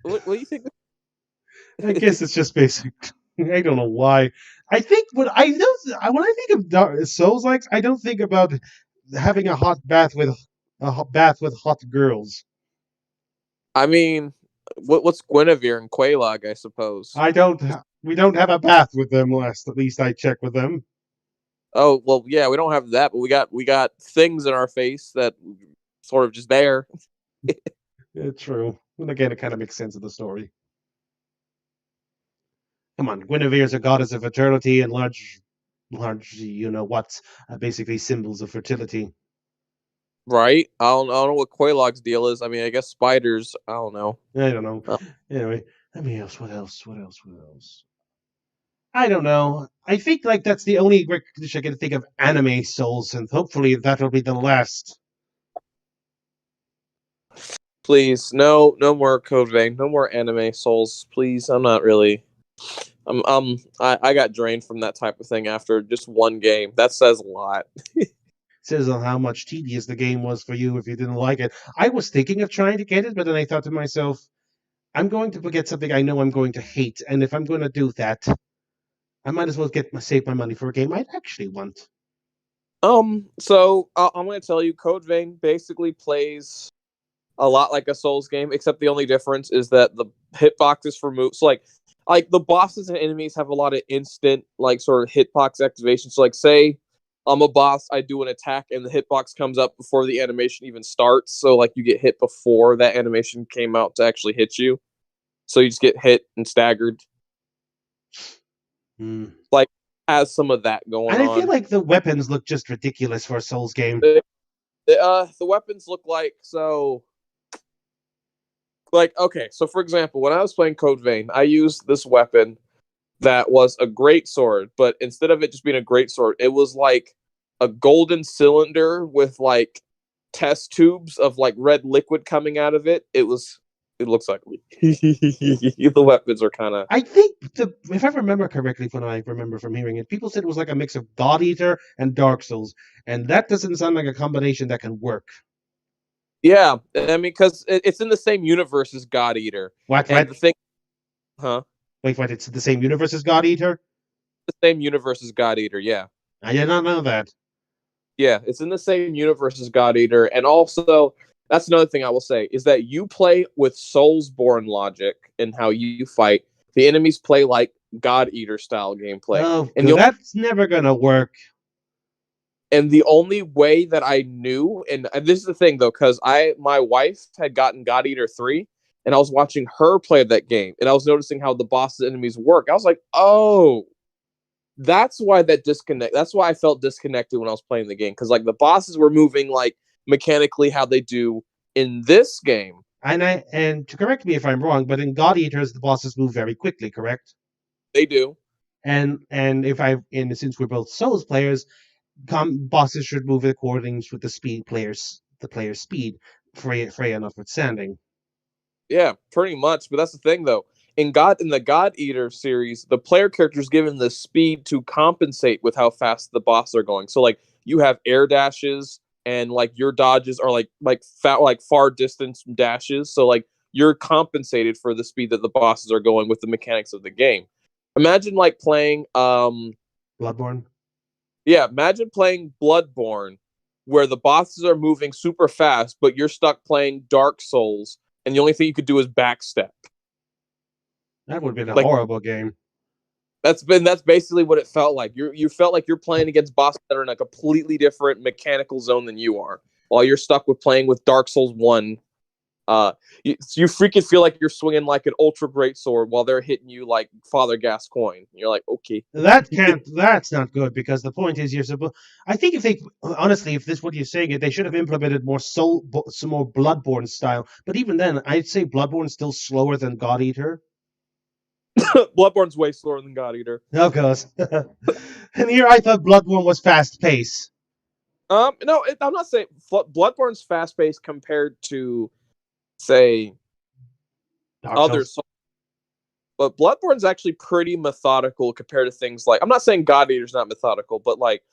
What do you think? I guess it's just basic. I don't know why. I think when I think of Souls likes, I don't think about having a hot bath with a hot bath with hot girls. I mean, what's Guinevere and Quelaag, I suppose? We don't have a bath with them. Last, at least I checked with them. Oh, well, yeah, we don't have that, but we got things in our face that sort of just there. Yeah, true. And again, it kind of makes sense of the story. Come on, Guinevere's a goddess of fertility and large, what's basically symbols of fertility. Right? I don't know what Quelaag's deal is. I mean, I guess spiders. I don't know. I don't know. Anyway, let me else. What else? What else? What else? I don't know. I think like that's the only recognition I can think of anime Souls, and hopefully that'll be the last. Please, no more Code Vein, no more anime Souls, please. I'm not really. I got drained from that type of thing after just one game. That says a lot. Says on how much tedious the game was for you if you didn't like it. I was thinking of trying to get it, but then I thought to myself, I'm going to get something I know I'm going to hate, and if I'm going to do that, I might as well save my money for a game I'd actually want. So I'm gonna tell you, Code Vein basically plays a lot like a Souls game, except the only difference is that the hitboxes for moves, like the bosses and enemies have a lot of instant like sort of hitbox activation. So like say I'm a boss, I do an attack and the hitbox comes up before the animation even starts. So like you get hit before that animation came out to actually hit you. So you just get hit and staggered. Like has some of that going And I on. feel like the weapons look just ridiculous for a Souls game. The weapons look like okay, so for example, when I was playing Code Vein, I used this weapon that was a great sword, but instead of it just being a great sword, it was like a golden cylinder with like test tubes of like red liquid coming out of it. It looks ugly. The weapons are kind of I think if I remember correctly, when I remember from hearing it, people said it was like a mix of God Eater and Dark Souls, and that doesn't sound like a combination that can work. yeah. I mean, because it's in the same universe as God Eater, What? and What? the thing. Huh? Wait, what? It's the same universe as God Eater? The same universe as God Eater, yeah. I did not know that. Yeah, it's in the same universe as God Eater, and also that's another thing I will say is that you play with Soulsborne logic and how you fight. The enemies play like God Eater style gameplay, Oh, and good. That's never gonna work. the only way that I knew, and this is the thing though, because my wife had gotten God Eater 3, and I was watching her play that game, and I was noticing how the boss's enemies work. I was like, oh, that's why that's why I felt disconnected when I was playing the game, because like the bosses were moving like mechanically how they do in this game. And to correct me if I'm wrong, but in God Eaters the bosses move very quickly, correct? They do. And if I and since we're both Souls players, bosses should move in accordance with the player's speed, Freya notwithstanding. Yeah, pretty much. But that's the thing though. In the God Eater series, the player character is given the speed to compensate with how fast the bosses are going. So like you have air dashes, and like your dodges are like far distance dashes. So like you're compensated for the speed that the bosses are going with the mechanics of the game. Imagine like playing Bloodborne. yeah, imagine playing Bloodborne where the bosses are moving super fast, but you're stuck playing Dark Souls, and the only thing you could do is backstep. That would have been a Like horrible game. that's basically what it felt like. You felt like you're playing against bosses that are in a completely different mechanical zone than you are, while you're stuck with playing with Dark Souls 1. You freaking feel like you're swinging like an ultra great sword while they're hitting you like Father Gascoigne. You're like, okay, That can't. That's not good because the point is you're supposed. I think if they honestly, if this is what you're saying, they should have implemented some more Bloodborne style. But even then, I'd say Bloodborne's still slower than God Eater. Bloodborne's way slower than God Eater. Oh, goes. And here I thought Bloodborne was fast paced. No, I'm not saying Bloodborne's fast paced compared to say Dark other Souls. Souls, but Bloodborne's actually pretty methodical compared to things like I'm not saying God Eater's not methodical, but like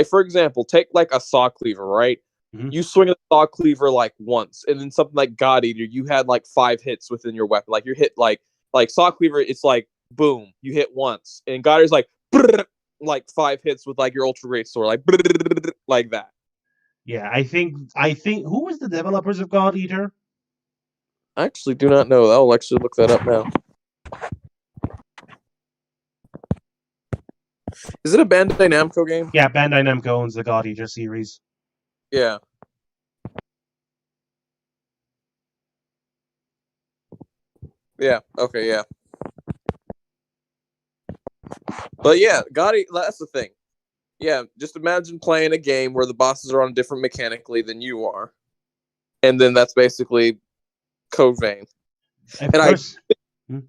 for example, take like a saw cleaver, right? Mm-hmm. You swing a saw cleaver like once, and then something like God Eater, you had like 5 hits within your weapon. Like you hit like saw cleaver, it's like boom, you hit once, and God Eater's like like 5 hits with like your ultra great sword, like that. Yeah, I think who was the developers of God Eater? I actually do not know. I'll actually look that up now. Is it a Bandai Namco game? Yeah, Bandai Namco owns the God Eater series. Yeah. Yeah. Okay. Yeah. But yeah, that's the thing. Yeah, just imagine playing a game where the bosses are on different mechanically than you are, and then that's basically Code Vein. Of And course. and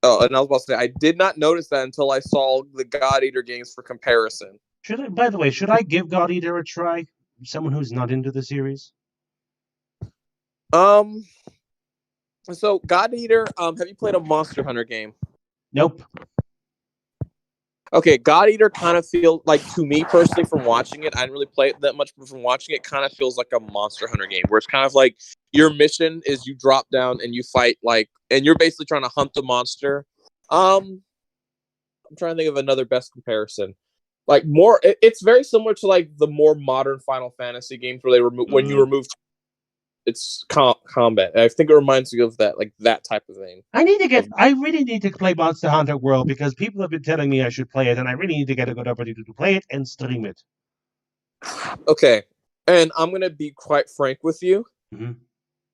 I was about to say I did not notice that until I saw the God Eater games for comparison. By the way, should I give God Eater a try? Someone who's not into the series. So God Eater, have you played a Monster Hunter game? Nope. Okay, God Eater kind of feels like, to me personally, from watching it, I didn't really play it that much, but from watching it, kind of feels like a Monster Hunter game, where it's kind of like your mission is you drop down and you fight and you're basically trying to hunt the monster. I'm trying to think of another best comparison. Like it's very similar to like the more modern Final Fantasy games where when you remove it's combat. I think it reminds me of that, like that type of thing. I really need to play Monster Hunter World because people have been telling me I should play it, and I really need to get a good opportunity to play it and stream it. Okay, and I'm gonna be quite frank with you. Mm-hmm.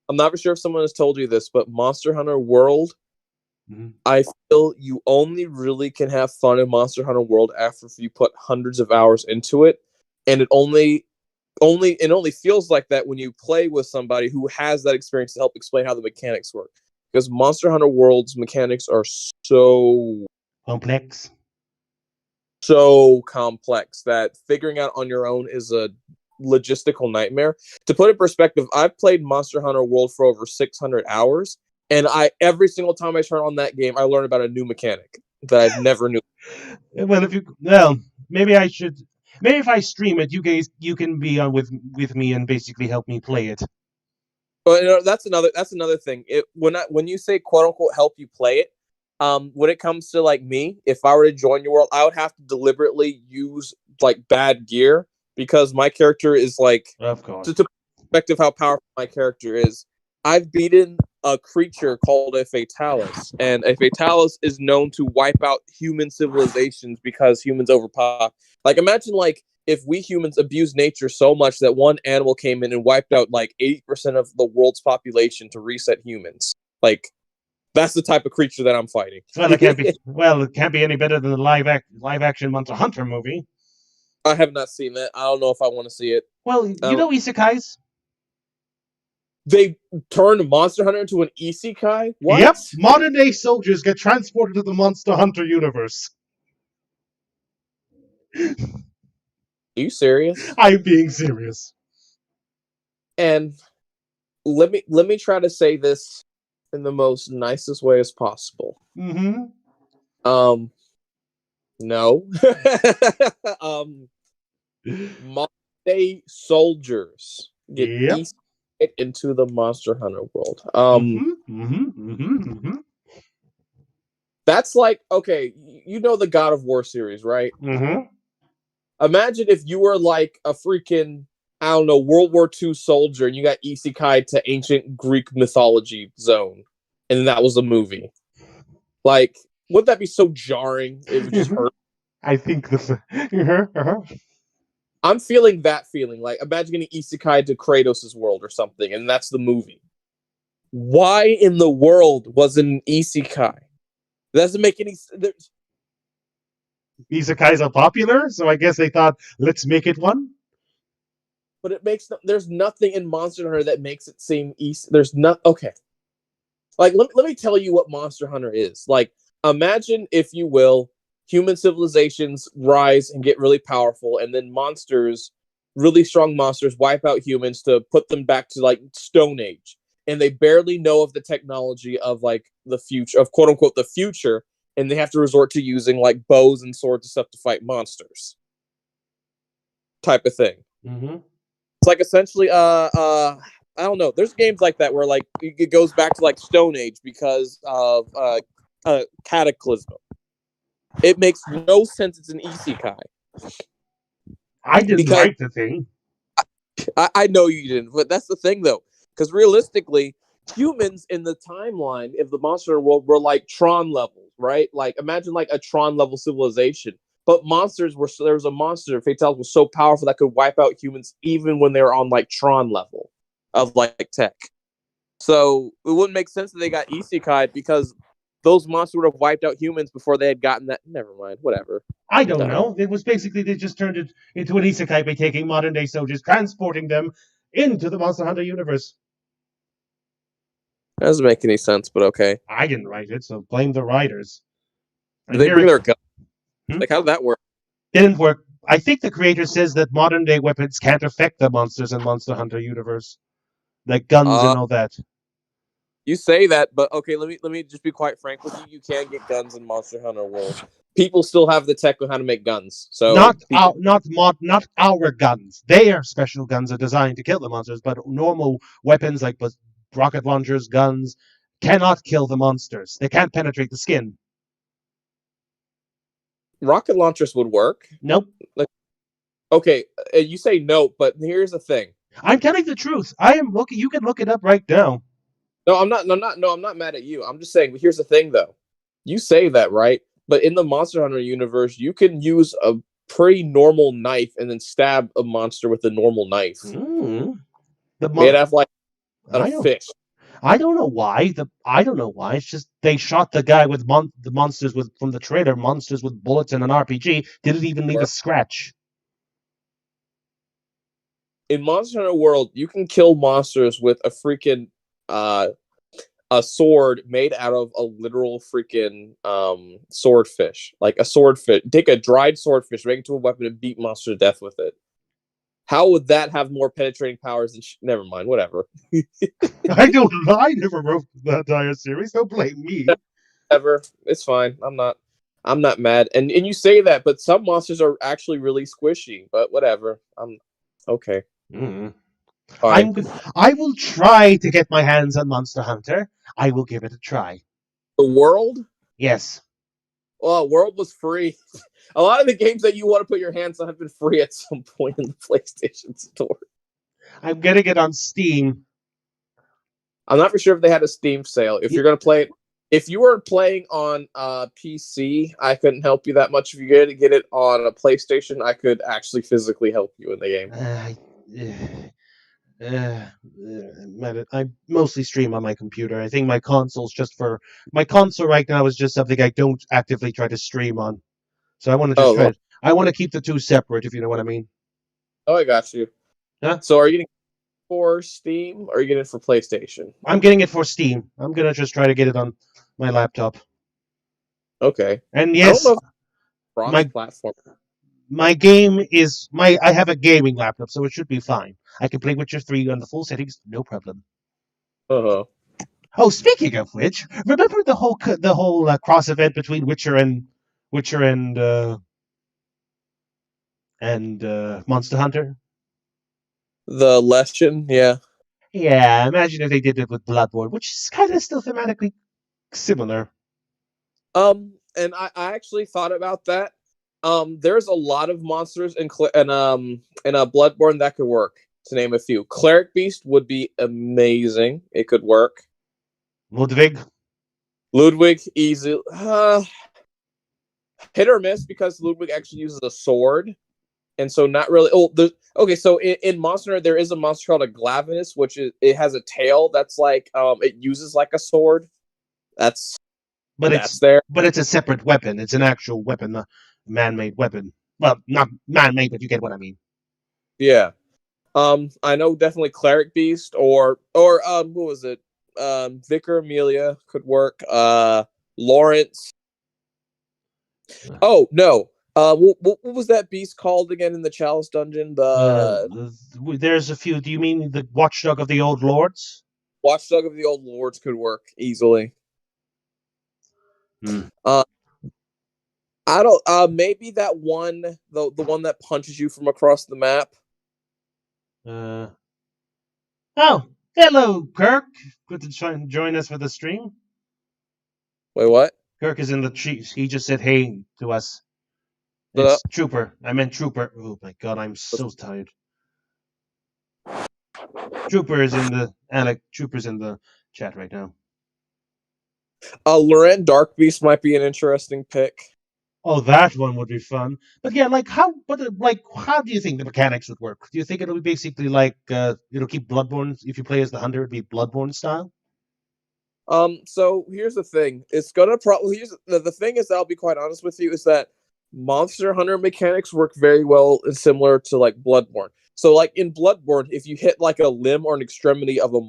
I'm not sure if someone has told you this, but Monster Hunter World, Mm-hmm. I feel you only really can have fun in Monster Hunter World after you put hundreds of hours into it, and it only feels like that when you play with somebody who has that experience to help explain how the mechanics work. Because Monster Hunter World's mechanics are so complex that figuring out on your own is a logistical nightmare. To put it in perspective, I've played Monster Hunter World for over 600 hours, and every single time I turn on that game, I learn about a new mechanic that I never knew. Well, maybe I should. Maybe if I stream it, you can be on with me and basically help me play it. But that's another thing. When you say quote unquote help you play it, when it comes to like me, if I were to join your world, I would have to deliberately use like bad gear because my character is like Of course. to perspective how powerful my character is. I've beaten a creature called a Fatalis, and a Fatalis is known to wipe out human civilizations because humans overpower. Like imagine like if we humans abuse nature so much that one animal came in and wiped out like 80% of the world's population to reset humans. Like that's the type of creature that I'm fighting. Well, it can't be any better than the live action Monster Hunter movie. I have not seen that. I don't know if I want to see it. Well, you know isekais. They turned Monster Hunter into an isekai? What? Yep, modern day soldiers get transported to the Monster Hunter universe. Are you serious? I'm being serious. And let me try to say this in the most nicest way as possible. Mm-hmm. No. Modern day soldiers get into the Monster Hunter world. That's like, okay, you know the God of War series, right? Mm-hmm. Imagine if you were like a freaking, I don't know, World War II soldier and you got isekai to ancient Greek mythology zone, and that was a movie. Like, wouldn't that be so jarring? It would just hurt. I think this. I'm feeling that feeling. Like, imagine getting isekai to Kratos' world or something, and that's the movie. Why in the world was it an isekai? That doesn't make any sense. Isekais are popular, so I guess they thought, let's make it one. But it makes there's nothing in Monster Hunter that makes it seem easy. There's not okay. Like let me tell you what Monster Hunter is. Like imagine, if you will, human civilizations rise and get really powerful, and then monsters, really strong monsters, wipe out humans to put them back to like Stone Age, and they barely know of the technology of like the future, of quote unquote the future, and they have to resort to using like bows and swords and stuff to fight monsters. Type of thing. Mm-hmm. It's like essentially I don't know. There's games like that where like it goes back to like Stone Age because of Cataclysm. It makes no sense. It's an isekai. I didn't write the thing. I know you didn't, but that's the thing though. Because realistically, humans in the timeline of the Monster world were like Tron levels, right? Like imagine like a Tron level civilization. But monsters were, there was a monster, Fatalis was so powerful that could wipe out humans even when they were on like Tron level of like tech. So it wouldn't make sense that they got isekai because those monsters would have wiped out humans before they had gotten that. Never mind, whatever. I don't know. It was basically they just turned it into an isekai by taking modern day soldiers, transporting them into the Monster Hunter universe. That doesn't make any sense, but okay. I didn't write it, so blame the writers. Did they bring their gun? Like, how did that work? Didn't work. I think the creator says that modern day weapons can't affect the monsters in Monster Hunter universe, like guns and all that. You say that, but okay, let me just be quite frank with you. You can get guns in Monster Hunter world. People still have the tech on how to make guns. So not our guns. Their special guns are designed to kill the monsters, but normal weapons like rocket launchers, guns cannot kill the monsters. They can't penetrate the skin. Rocket launchers would work. Nope. Like, okay, you say no, but here's the thing. I'm telling the truth. I am looking. You can look it up right now. No, I'm not. No, I'm not mad at you. I'm just saying. But here's the thing, though. You say that, right? But in the Monster Hunter universe, you can use a pretty normal knife and then stab a monster with a normal knife. Made out of like a fish. I don't know why. I don't know why. It's just they shot the guy with the monsters from the trailer. Monsters with bullets and an RPG didn't even leave a scratch. In Monster Hunter World, you can kill monsters with a freaking a sword made out of a literal freaking swordfish, like a swordfish. Take a dried swordfish, make it to a weapon, and beat monster to death with it. How would that have more penetrating powers than? Never mind. Whatever. I don't know. I never wrote the entire series. Don't blame me. Whatever. It's fine. I'm not mad. And you say that, but some monsters are actually really squishy. But whatever. I'm okay. I will try to get my hands on Monster Hunter. I will give it a try. The world? Yes. Well, World was free. A lot of the games that you want to put your hands on have been free at some point in the PlayStation Store. I'm getting it on Steam. I'm not for sure if they had a Steam sale. If you're gonna play it, if you were playing on PC, I couldn't help you that much. If you get it on a PlayStation, I could actually physically help you in the game. I mostly stream on my computer. I think my console's just for my console right now is just something I don't actively try to stream on. So I want to just Oh, try. I want to keep the two separate, if you know what I mean. oh, I got you. Huh? So, are you getting it for Steam or are you getting it for PlayStation? I'm getting it for Steam. I'm gonna just try to get it on my laptop. Okay. And I don't yes, know if my cross-platform. my game is my. I have a gaming laptop, so it should be fine. I can play Witcher 3 on the full settings, no problem. Uh-huh. Oh, speaking of which, remember the whole cross event between Witcher and Monster Hunter? The Lesson, yeah. Yeah, imagine if they did it with Bloodborne, which is kind of still thematically similar. And I actually thought about that. There's a lot of monsters in Bloodborne that could work. To name a few, Cleric Beast would be amazing. It could work. Ludwig. Ludwig, easy, hit or miss because Ludwig actually uses a sword, and so not really. Oh, okay. So in Monster Hunter, there is a monster called a Glavenus, which it has a tail that's like it uses like a sword. That's But that's it's there. but it's a separate weapon. It's an actual weapon, a man-made weapon. Well, not man-made, but you get what I mean. Yeah. I know definitely Cleric Beast or what was it? Vicar Amelia could work. Lawrence. Oh no. What was that beast called again in the Chalice Dungeon? The There's a few. Do you mean the Watchdog of the Old Lords? Watchdog of the Old Lords could work easily. Hmm. Uh, I don't. Maybe that one, the one that punches you from across the map. Uh, oh, hello, Kirk. Good to join us for the stream. Wait, what? Kirk is in the tree. He just said hey to us. The It's Trooper. I meant Trooper. Oh my god, I'm so tired. Trooper's in the chat right now. Loren Dark Beast might be an interesting pick. Oh, that one would be fun. But yeah, how do you think the mechanics would work? Do you think it'll be basically like it'll keep Bloodborne if you play as the hunter, it'd be Bloodborne style? So here's the thing. It's gonna probably the thing is that I'll be quite honest with you is that Monster Hunter mechanics work very well and similar to like Bloodborne. So like in Bloodborne, if you hit like a limb or an extremity of a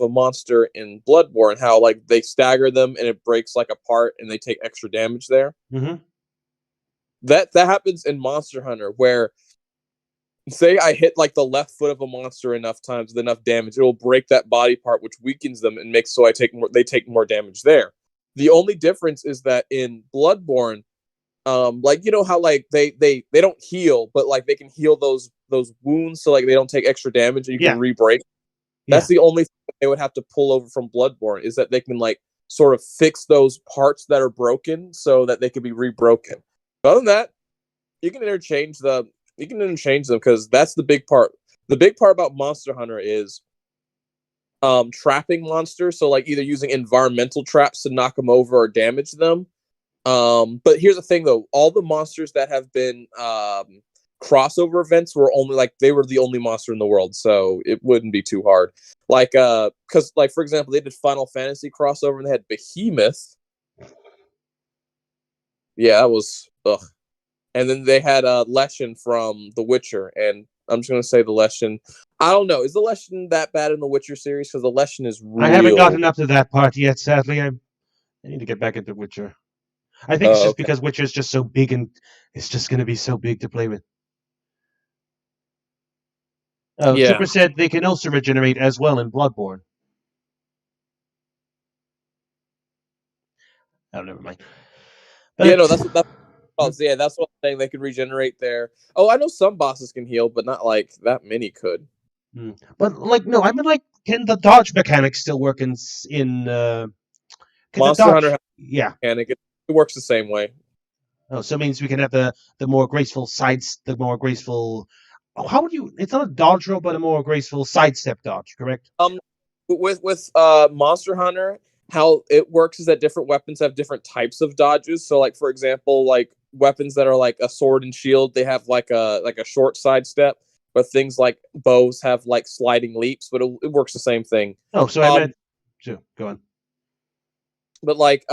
monster in Bloodborne, how like they stagger them and it breaks like apart and they take extra damage there. Mm-hmm. That happens in Monster Hunter where say I hit like the left foot of a monster enough times with enough damage, it will break that body part, which weakens them and makes so they take more damage there. The only difference is that in Bloodborne, like you know how like they don't heal, but like they can heal those wounds, so like they don't take extra damage and you can re-break. That's the only thing they would have to pull over from Bloodborne is that they can like sort of fix those parts that are broken so that they can be re-broken. Other than that, you can interchange them because that's the big part. The big part about Monster Hunter is trapping monsters. So like either using environmental traps to knock them over or damage them. But here's the thing though, all the monsters that have been crossover events were they were the only monster in the world, so it wouldn't be too hard. Like because like for example, they did Final Fantasy crossover and they had Behemoth. Yeah, that was ugh. And then they had Leshen from The Witcher, and I'm just gonna say the Leshen. I don't know. Is the Leshen that bad in the Witcher series? Because the Leshen is real. I haven't gotten up to that part yet. Sadly, I need to get back into Witcher. I think it's just because Witcher is just so big and it's just going to be so big to play with. Oh, yeah. Trooper said they can also regenerate as well in Bloodborne. Oh, never mind. But yeah, no, that's what I'm saying. They can regenerate there. Oh, I know some bosses can heal, but not like that many could. But like, no, I mean, like, can the dodge mechanics still work in Monster Hunter? Yeah, mechanic. It works the same way. Oh, so it means we can have the more graceful sides, the more graceful. Oh, how would you? It's not a dodge roll, but a more graceful sidestep dodge. Correct. Um, with Monster Hunter, how it works is that different weapons have different types of dodges. So, like for example, like weapons that are like a sword and shield, they have like a short sidestep. But things like bows have like sliding leaps, but it works the same thing. Oh, so I Um, meant. So go on. but like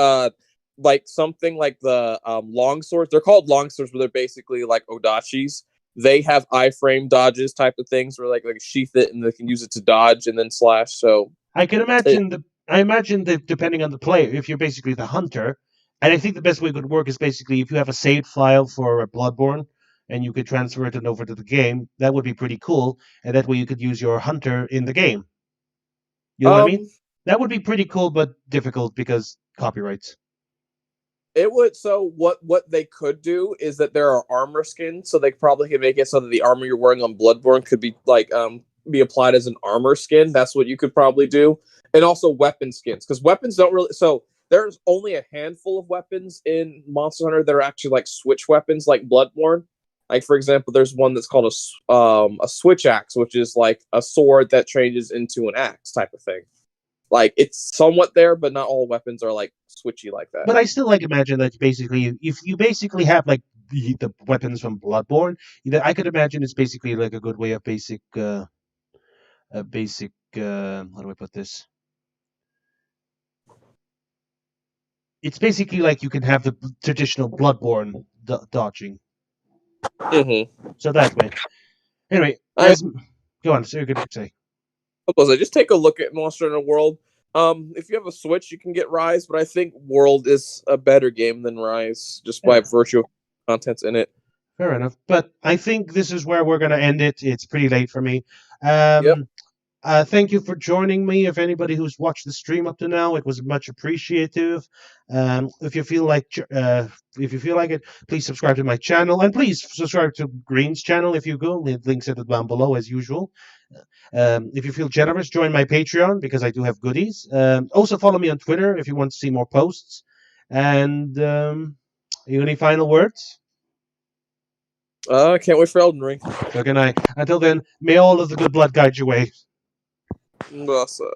something like the long swords, they're called long swords, but they're basically like odachis. They have iframe dodges type of things where like sheath it and they can use it to dodge and then slash. So I can it, imagine the. I imagine that depending on the player, if you're basically the hunter, and I think the best way it could work is basically if you have a saved file for a Bloodborne, and you could transfer it over to the game, that would be pretty cool, and that way you could use your hunter in the game. You know what I mean? um That would be pretty cool, but difficult because copyrights. it would. So what they could do is that there are armor skins, so they probably could make it so that the armor you're wearing on Bloodborne could be like be applied as an armor skin. That's what you could probably do, and also weapon skins because weapons don't really. So there's only a handful of weapons in Monster Hunter that are actually like switch weapons, like Bloodborne. Like for example, there's one that's called a switch axe, which is like a sword that changes into an axe type of thing. Like it's somewhat there, but not all weapons are like switchy like that. But I still like imagine that basically, if you basically have like the weapons from Bloodborne, I could imagine it's basically like a good way of basic. How do I put this? It's basically like you can have the traditional Bloodborne dodging. Mm-hmm. So that way. Anyway, I go on. So you're gonna say. suppose I just take a look at Monster Hunter World. If you have a Switch, you can get Rise, but I think World is a better game than Rise, just by Yeah, virtue of contents in it. fair enough. But I think this is where we're gonna end it. It's pretty late for me. Yep. Thank you for joining me. If anybody who's watched the stream up to now, it was much appreciative. If you feel like it, please subscribe to my channel and please subscribe to Green's channel if you go. Links at the down below as usual. If you feel generous, join my Patreon because I do have goodies. Also follow me on Twitter if you want to see more posts. And you any final words? I can't wait for Elden Ring. So can I. Until then, may all of the good blood guide your way. Nossa.